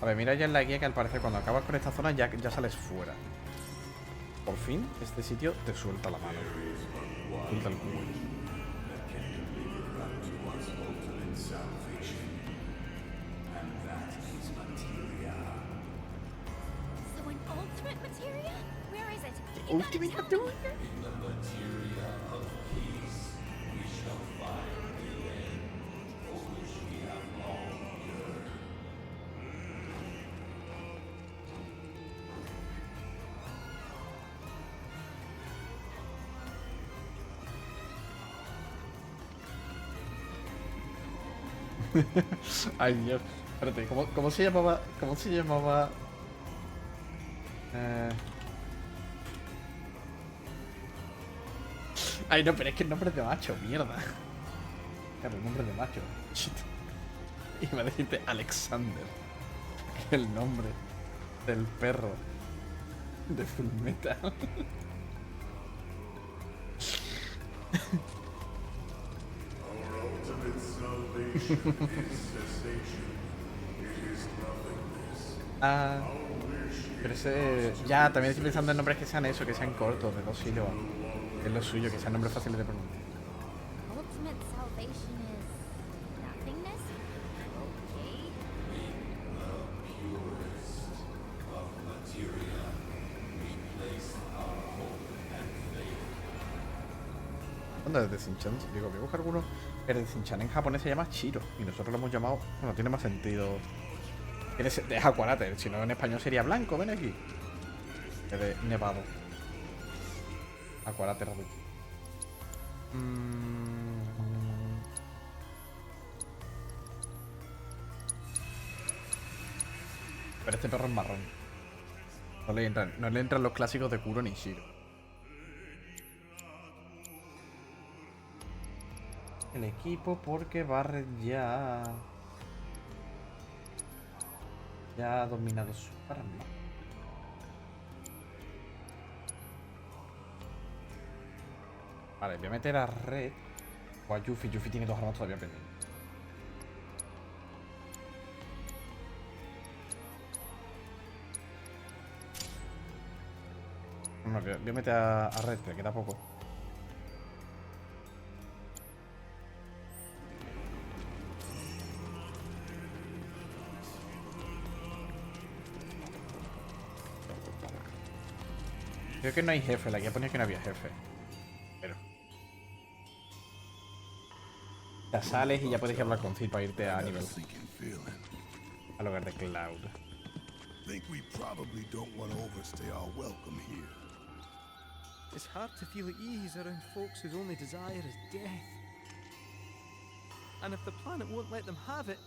A ver, mira ya en la guía que al parecer cuando acabas con esta zona ya sales fuera. Por fin, este sitio te suelta la mano. Suelta el culo. Ultimate Materia? Ay, Dios. Espérate, ¿cómo se llamaba? ¿Cómo se llamaba? Ay, no, pero es que el nombre es de macho, mierda. Claro, el nombre es de macho. Shit. Iba a decirte Alexander. El nombre del perro de Fullmetal. Ah, pero ese... Ya, también estoy pensando en nombres que sean eso, que sean cortos, de 2 sílabas. Es lo suyo, que sean nombres fáciles de pronunciar. Ultimate salvation is nothingness? ¿Dónde es Desin-chan? Digo, voy a buscar alguno. El Desin-chan en japonés se llama Chiro. Y nosotros lo hemos llamado... Bueno, tiene más sentido. Es Aquarate. Si no, en español sería blanco. Ven aquí. Es de nevado. Aquarate Rabbit. Pero este perro es marrón. No le entran los clásicos de Kuro ni Shiro. El equipo porque Barret ya ha dominado su arma. Vale, voy a meter a Red o a Yuffie. Yuffie tiene 2 armas todavía pendientes. No, voy a meter a Red, que queda poco. Creo que no hay jefe, la guía ponía que no había jefe. Pero... ya sales y ya puedes hablar con Cid para irte a nivel. Al hogar de Cloud. Think we probably don't want to overstay our welcome here. It's hard to feel at ease around folks whose only desire is death. And if the planet won't let them have it,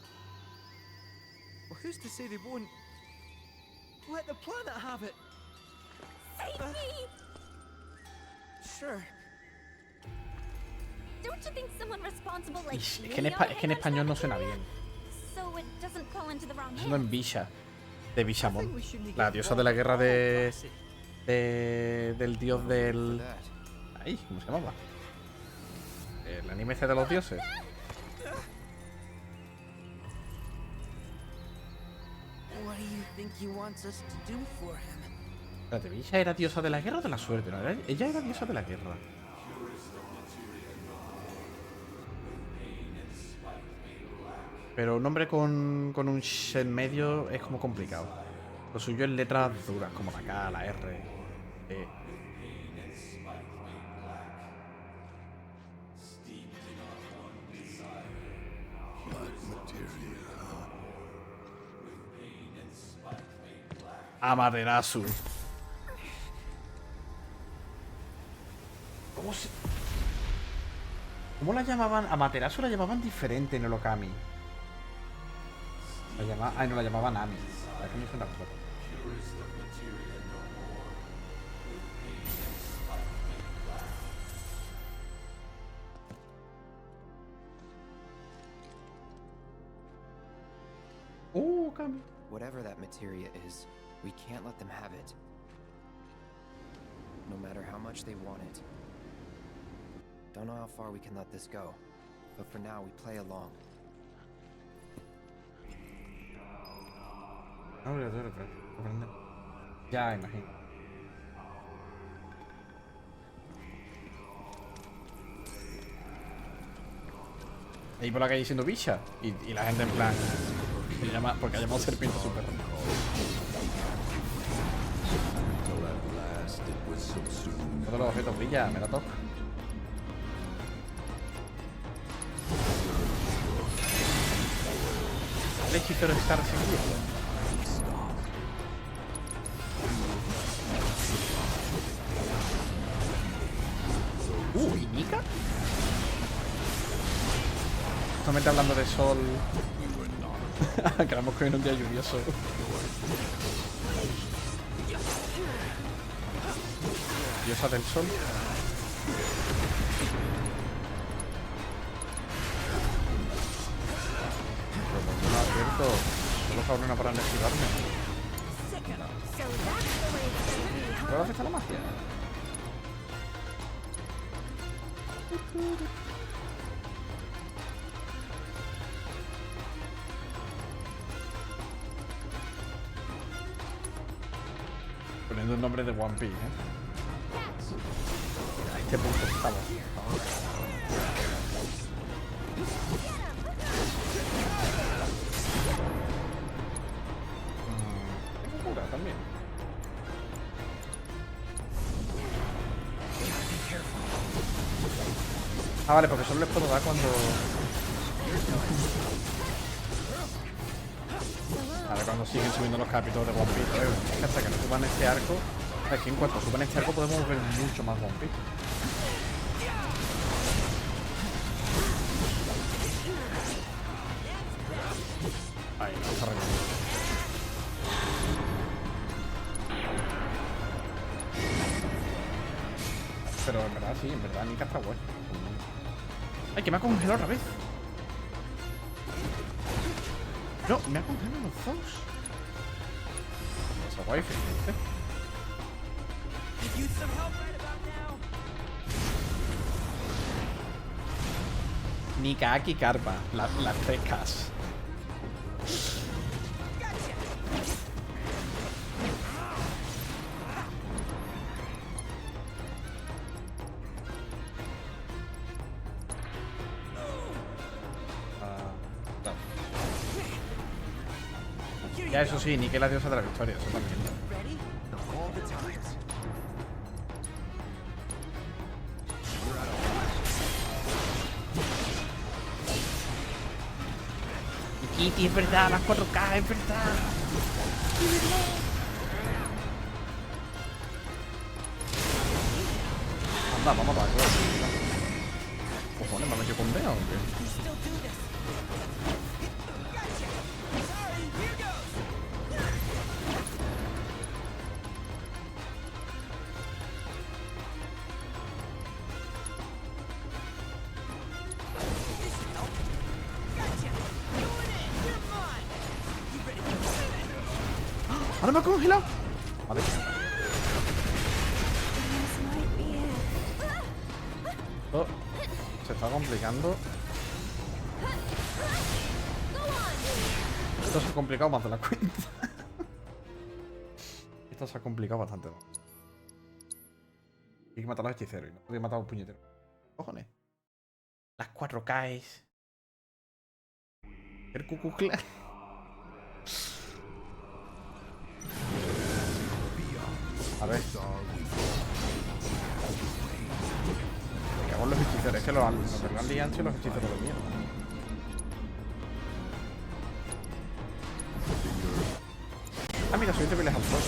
well, who's to say they won't let the planet have it? Save me! Sure. Don't you think someone responsible like Es me que en, ought to es que en hang on to español no that suena material? bien. So it doesn't fall into the wrong Suena en hands. Bisha. De Bishamon. La diosa de la guerra de... del dios del... Ay, ¿cómo se llamaba? El anime ese de los dioses. What do you think he wants us to do for him? Espérate, ¿Bisha era diosa de la guerra o de la suerte? ¿No? Ella era diosa de la guerra. Pero un nombre con un sh en medio es como complicado. Lo suyo es letras duras, como la K, la R, E. Amaterasu. ¿Cómo la llamaban? Amaterasu la llamaban diferente en el Okami. Ay, no, la llamaban Nami. Es que me suena raro. Okami. Whatever that materia is, we can't let them have it. No matter how much they want it. Don't know how far we can let this go, but for now we play along. Ya, imagino. Ahí por la calle diciendo bicha. Y la gente en plan... se llama, porque ha llamado serpiente super. Todos los objetos brilla, me la toca. El hechicero está resistiendo. ¿Y Nika? Justamente hablando de sol. Que la hemos cogido en un día lluvioso. Diosa del sol. Pero no abierto. Solo cabrona para necesitarme. ¿Puedo afectar la magia? Poniendo el nombre de One Piece, A este punto estamos. Tengo cura también. Ah, vale, porque solo les puedo dar cuando... Vale, cuando siguen subiendo los capítulos de One Piece. Es que hasta que no suban este arco... Es que en cuanto suban este arco podemos ver mucho más One Piece. Ahí, no está reunido. Pero en verdad sí, en verdad Nika está bueno. ¡Ay, que me ha congelado otra vez! No, me ha congelado los dos. Esa guay, fíjate. Nika Aki Karma, las pecas. Ya, eso sí, Nika es la diosa de la victoria, eso también. Kitty, es verdad, las 4K, es verdad. Anda, vamos para acá. Cojones, ¿me ha metido con Bea o qué? ¡Ahora me ha congelado! Vale. Oh, se está complicando. Esto se ha complicado más de la cuenta. Esto se ha complicado bastante más. Hay que matar a los hechiceros y no podía matar a un puñetero. Cojones. Las 4K. El cucucla. A ver. Me cago en los hechiceros. Es que los han sido los hechiceros de mierda. Ah, mira, soy débiles al sol.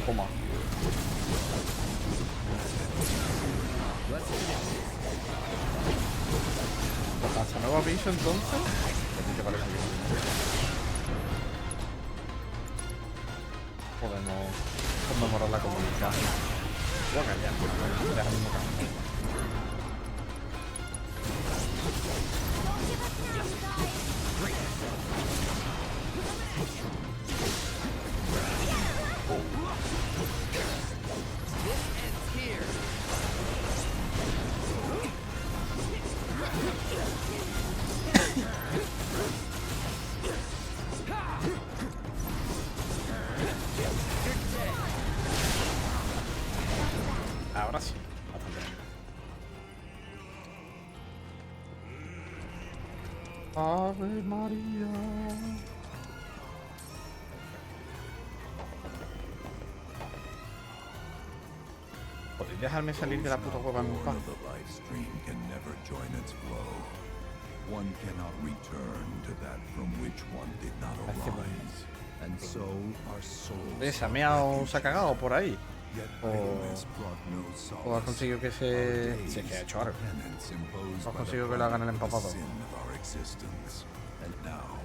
Toma. ¿Qué pasa? ¿Nuevo aviso entonces? ¿Qué parece que podemos conmemorar la comunidad? Voy a callar, ya es el mismo camino. Ahora sí, bastante bien. Ave María. ¿Podéis dejarme salir de la puta cueva en paz? One cannot return to that from which one did not arise, and so our souls. Se ha cagado por ahí. O ha conseguido que se ha hecho algo. O ha conseguido que lo hagan el empapado. And now,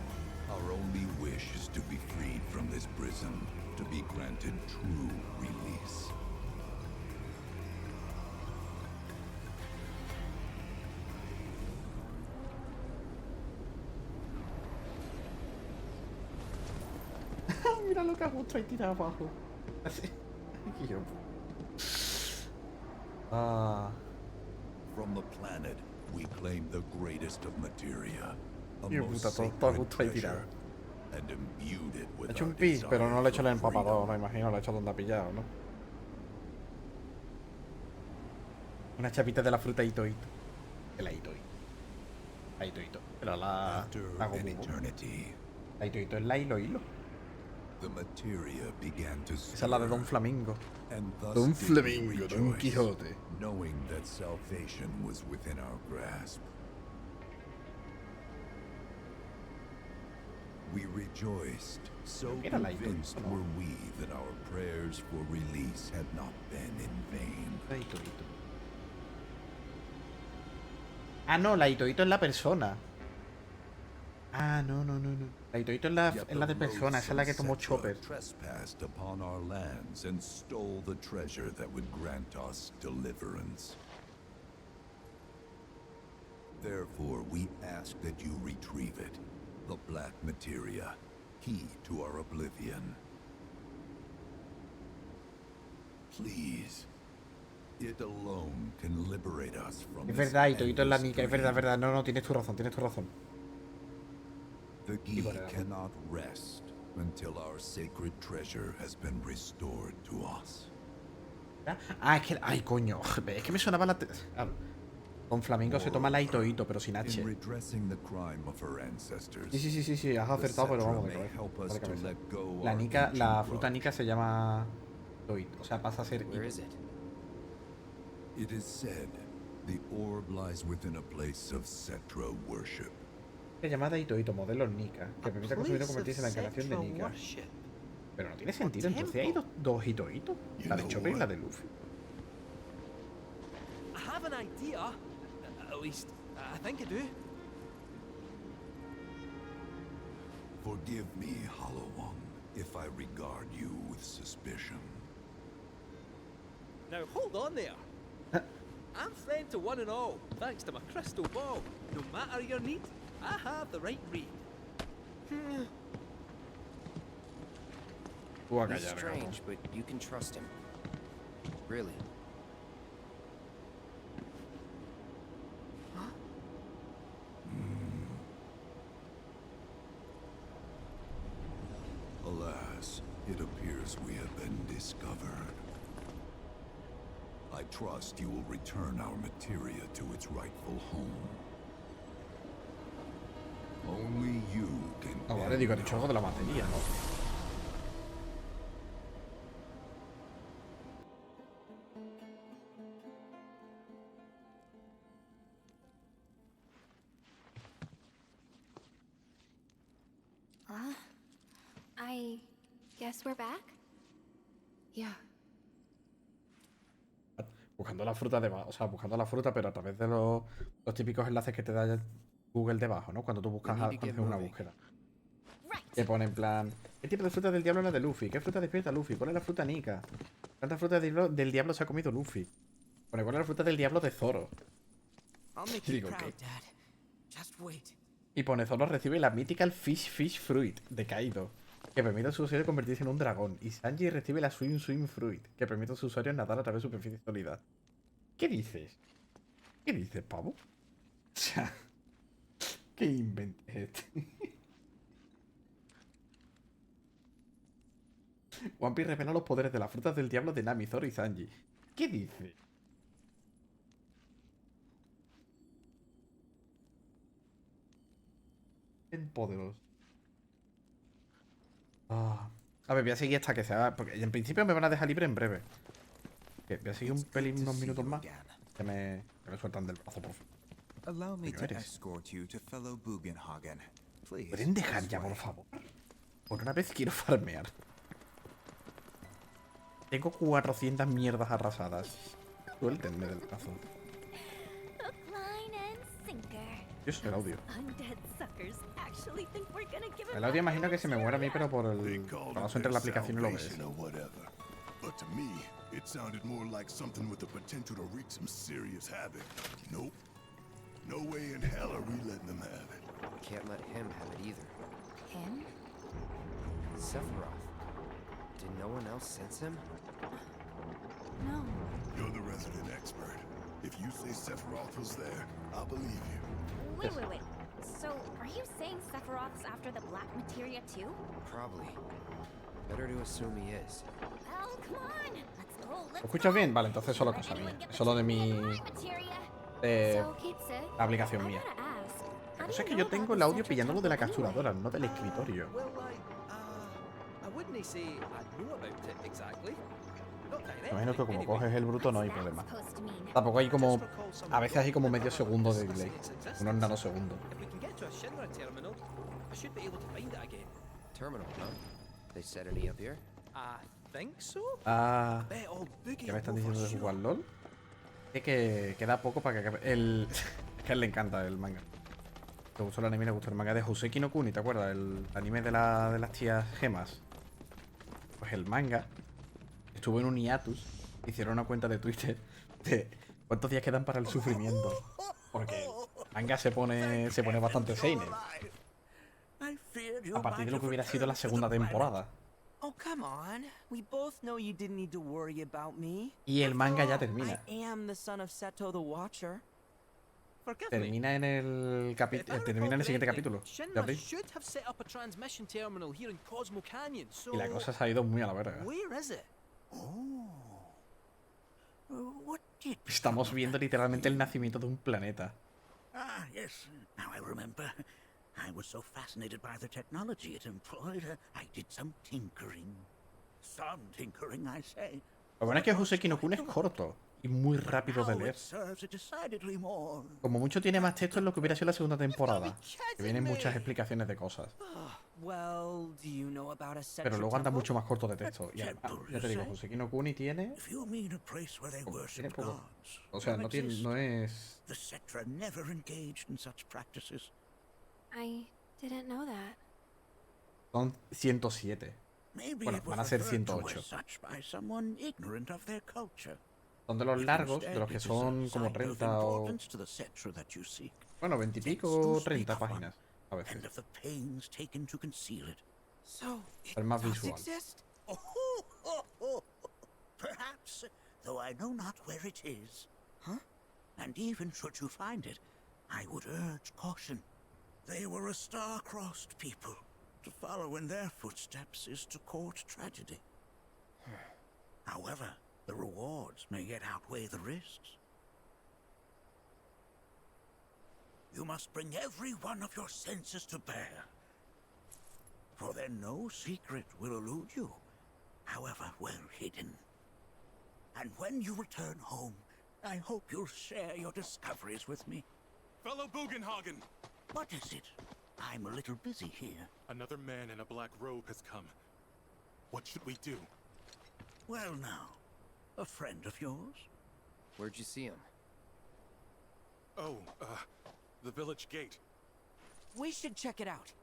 our only wish is to be freed from this prison, to be granted true release. Mira lo que gusto hay tirado abajo. Así. From the planet, we claim the greatest of materia, a Qué most puta, todo a sacred gusto ahí tirado. treasure, and imbued it Ha with hecho our un pis, pero no le he hecho el desire for empapador, freedom. me imagino, lo he hecho donde ha pillado, ¿no? Una chapita de la fruta Itoito. De la Itoito. La Itoito. Pero la Gomu. La Itoito es la Hilo Hilo. The materia began to Esa es la de Don Flamingo. and thus Don did we Flamingo, Don rejoice, Quijote. knowing that salvation was within our grasp. We rejoiced, so Era la Itoito, convinced ¿no? were we that our prayers for release had not been in vain. La Itoito. Ah, no, la Itoito es la persona. Ah, no. La Itoito es la de persona, esa es la que tomó Chopper. Trespassed upon our lands and stole the treasure that would grant us deliverance. Therefore, we ask that you retrieve it, the black materia, key to our oblivion. Please. It alone can liberate us from Es this verdad, Itoito es la endless Nika, es dream. verdad. No, tienes tu razón. The key cannot rest until our sacred treasure has been restored to us. Ah, es que... Ay, coño. Es que me sonaba la... Claro. Con Flamingo se toma la Itoito, pero sin H. In redressing the crime of her ancestors, Sí, has acertado, pero vamos de cabeza. La Nika, la fruta Nika se llama Itoito. O sea, pasa a ser Where is it? It is said the orb lies within a place of Cetra worship. llamada Itoito, modelo Nika, que permite consumir o convertirse en la encarnación de Nika. Pero no tiene sentido, entonces hay dos Itoito. La de Chopper y la de Luffy. I have an idea. At least, I think I do. Forgive me, Hollow One, if I regard you with suspicion. Now hold on there. I'm friend to one and all, thanks to my crystal ball. No matter your need, I have the right read. He's strange, but you can trust him. Really. Alas, it appears we have been discovered. I trust you will return our materia to its rightful home. Only you can. Ah, vale, digo, ha dicho algo de la materia, ¿no? I guess we're back? Yeah. Buscando la fruta debajo, o sea, buscando la fruta, pero a través de los típicos enlaces que te da Google debajo, ¿no? Cuando tú buscas cuando haces una búsqueda. Te pone en plan, ¿qué tipo de fruta del diablo es la de Luffy? ¿Qué fruta despierta Luffy? ¿Cuál es la fruta Nika? ¿Cuántas frutas del diablo se ha comido Luffy? Pone, ¿cuál es la fruta del diablo de Zoro? Y digo, ¿qué? Y pone, Zoro recibe la Mythical Fish Fruit de Kaido, que permite a su usuario convertirse en un dragón. Y Sanji recibe la Swim Fruit, que permite a su usuario nadar a través de superficie sólida. ¿Qué dices? ¿Qué dices, pavo? O sea, ¿qué invento es este? One Piece revela los poderes de las frutas del diablo de Nami, Zoro y Sanji. ¿Qué dice? Bien poderoso. A ver, voy a seguir hasta que sea. Porque en principio me van a dejar libre en breve. Voy a seguir un pelín, unos minutos más. Que me sueltan del brazo, por favor. Allow me to escort you to fellow Bugenhagen. ¿Pueden dejar ya, por favor? Por una vez quiero farmear. Tengo 400 mierdas arrasadas. Suéltenme del brazo. Dios, el audio. El audio imagino que se me muere a mí, pero por el paso entre la aplicación y lo ves. But to me, it sounded more like something with the potential to wreak some serious havoc. Nope. No way in hell are we letting them have it. Can't let him have it either. Him? Sephiroth. Did no one else sense him? No. You're the resident expert. If you say Sephiroth was there, I'll believe you. Wait. So, are you saying Sephiroth's after the black materia too? Probably. Better to assume he is. Well, come on. Let's go. ¿Lo escuchas bien? Vale, entonces solo cosa mía. Es solo de mi... la aplicación mía. La cosa es que yo tengo el audio pillándolo de la capturadora, no del escritorio. Me imagino que como coges el bruto no hay problema. Tampoco hay como... A veces hay como medio segundo de delay. Unos nanosegundos. Terminal, huh? They set any up here? Ah... ¿Qué me están diciendo de jugar LOL? Que queda poco para que acabe... Es que a él le encanta el manga. Le gustó el anime, le gustó el manga de Hoseki no Kuni, ¿te acuerdas? El anime de las tías gemas. Pues el manga estuvo en un hiatus. Hicieron una cuenta de Twitter de cuántos días quedan para el sufrimiento. Porque el manga se pone bastante seinen. A partir de lo que hubiera sido la segunda temporada. Oh, come on. We both know you didn't need to worry about me. Y el manga ya termina. I am the son of Seto the Watcher. Termina en el siguiente capítulo de abril. Y la cosa se ha ido muy a la verga. Estamos viendo literalmente el nacimiento de un planeta. Ah, yes. Now I remember. I was so fascinated by the technology it employed, I did some tinkering. Some tinkering, I say. Lo bueno es que Hoseki no Kun es corto y muy rápido de Now leer. it serves a decidedly more Como mucho tiene más texto en lo que hubiera sido la segunda temporada. Que vienen muchas explicaciones de cosas. Well, do you know about a Pero Cetra luego anda temple? mucho más corto de texto. Y además, ya te digo, Hoseki no Kuni tiene... If you mean a place where they worship poco. gods, O sea, none no tiene, exist. no es... The Cetra never engaged in such practices. I didn't know that. Son 107. Maybe Bueno, it was van a ser referred to 108. as such by someone ignorant of their culture. Son de los largos, de los que son como 30 o... Importance to the Cetra that you seek. Bueno, 20 y pico, 30 páginas. A veces. And of the pains taken to conceal it. So, it El más does visual. exist? Perhaps, though I know not where it is. Huh? And even should you find it, I would urge caution. They were a star-crossed people. To follow in their footsteps is to court tragedy. However, the rewards may yet outweigh the risks. You must bring every one of your senses to bear. For then no secret will elude you, however well hidden. And when you return home, I hope you'll share your discoveries with me. Fellow Bugenhagen! What is it? I'm a little busy here. Another man in a black robe has come. What should we do? Well now, a friend of yours? Where'd you see him? Oh, the village gate. We should check it out.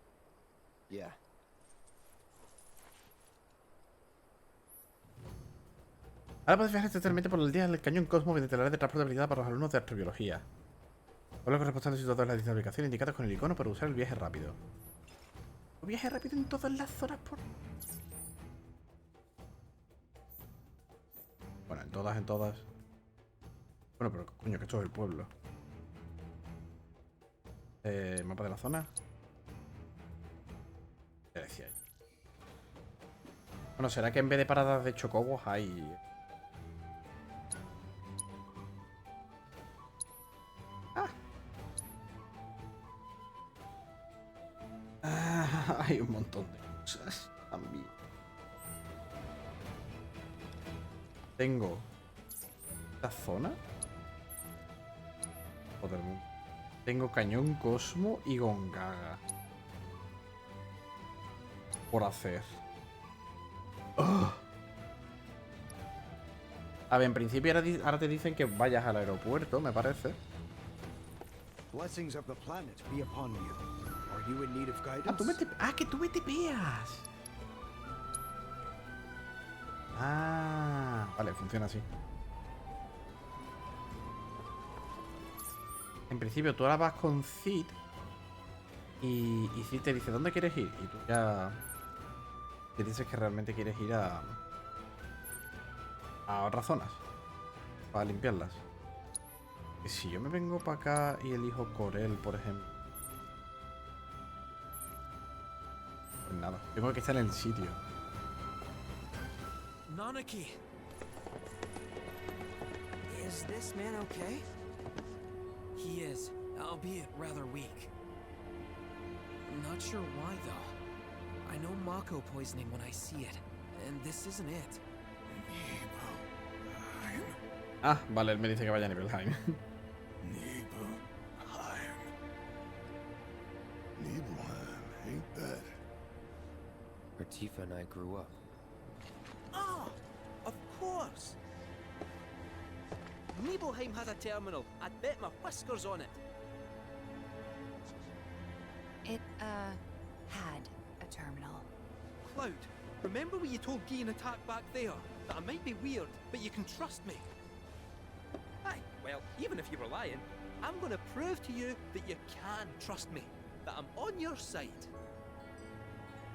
Yeah. Ahora puedes viajar totalmente por el día del cañón Cosmo mediante la red de transportabilidad para los alumnos de astrobiología. Con los responsables y todas las listas de ubicación indicadas con el icono para usar el viaje rápido. ¿Viaje rápido en todas las zonas por...? Bueno, en todas. Bueno, pero coño, que esto es el pueblo. Mapa de la zona. ¿Qué decía yo? Bueno, ¿será que en vez de paradas de chocobos hay...? Hay un montón de cosas también. Tengo esta zona. Joder, tengo Cañón Cosmo y Gongaga por hacer. ¡Oh! A ver, en principio ahora te dicen que vayas al aeropuerto, me parece. Blessings of the planet be upon you. Are you in need of guidance? Que tú me tepeas. Ah, vale, funciona así. En principio tú ahora vas con Cid y Cid te dice ¿dónde quieres ir? Y tú ya te dices que realmente quieres ir a otras zonas para limpiarlas. Y si yo me vengo para acá y elijo Corel, por ejemplo, pues nada, tengo que estar en el sitio. Nanaki. Is this man okay? He is, albeit rather weak. Not sure why though. I know Mako poisoning when I see it, and this isn't it. Ah, vale, él me dice que vaya a Nibelheim. Nibelheim, ain't that? Where Tifa and I grew up. Ah, of course. Nibelheim has a terminal. I'd bet my whiskers on it. It, had a terminal. Cloud, remember when you told Guy in Attack back there that I might be weird, but you can trust me? Aye, well, even if you were lying, I'm gonna prove to you that you can trust me, that I'm on your side.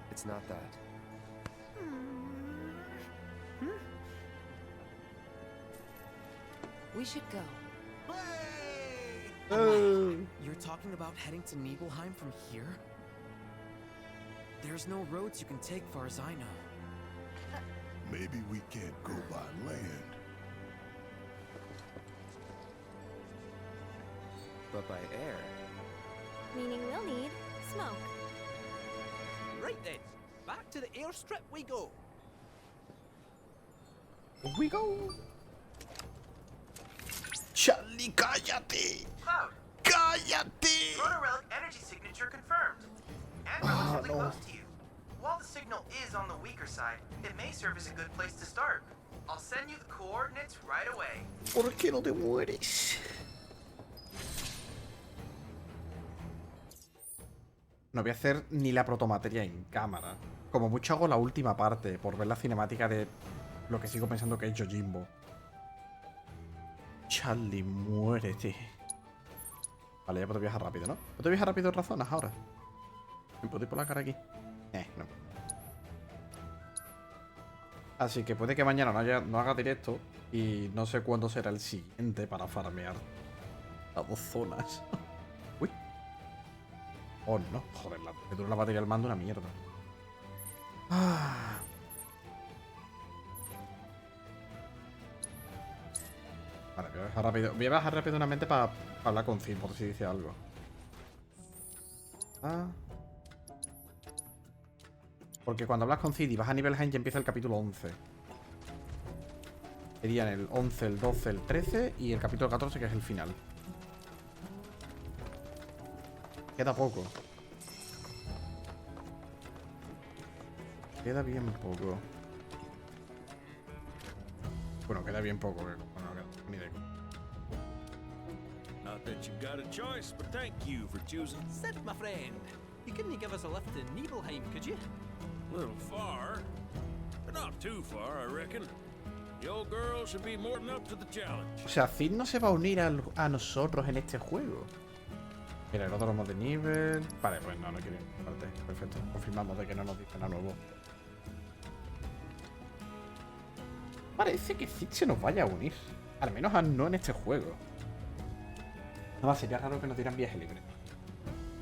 It's not that. We should go. You're talking about heading to Nibelheim from here? There's no roads you can take far as I know. Maybe we can't go by land. But by air. Meaning we'll need smoke. Right then, back to the airstrip we go. Here we go. Charlie, cállate. Cloud. Cállate. Proto relic energy signature confirmed. And relatively close to you. While the signal is on the weaker side, it may serve as a good place to start. I'll send you the coordinates right away. ¿Por qué no te mueres? No voy a hacer ni la protomateria en cámara. Como mucho hago la última parte, por ver la cinemática de lo que sigo pensando que es Yojimbo. Charlie, muérete. Vale, ya puedo viajar rápido, ¿no? ¿Puedo viajar rápido en las zonas ahora? ¿Me puedo ir por la cara aquí? No. Así que puede que mañana no haga directo. Y no sé cuándo será el siguiente para farmear las 2 zonas. Uy. Oh, no. Joder, me dura la batería del mando una mierda. Ah. Vale, voy a bajar rápido. Voy a bajar rápidamente para hablar con Zin, por si dice algo. Porque cuando hablas con Cid y vas a nivel Jain ya empieza el capítulo 11. Serían el 11, el 12, el 13 y el capítulo 14 que es el final. Queda poco. Queda bien poco. Bueno, queda bien poco. Bueno, ni idea. Not that you've got a choice, but thank you for choosing. Sid, my friend, you couldn't give us a lift to Nibelheim, could you? A little far, but not too far, I reckon. The old girl should be more than up to the challenge. O sea, Cid no se va a unir a nosotros en este juego. Mira, el otro lomo de nivel. Vale, pues no quiere. Vale, perfecto. Confirmamos de que no nos dice nada nuevo. Parece que Cid se nos vaya a unir. Al menos no en este juego. Nada más sería raro que nos dieran viaje libre.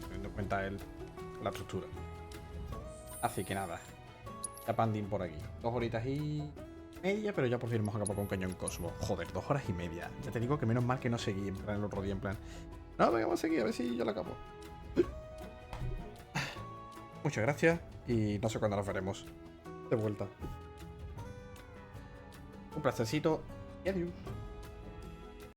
Teniendo en cuenta la estructura. Así que nada. Ya pandín por aquí. 2 horitas y media, pero ya por fin hemos acabado con Cañón Cosmo. Joder, 2 horas y media. Ya te digo que menos mal que no seguí en plan el otro día, en plan. No, venga, vamos a seguir, a ver si yo la acabo. Muchas gracias y no sé cuándo nos veremos de vuelta. Un placercito y adiós.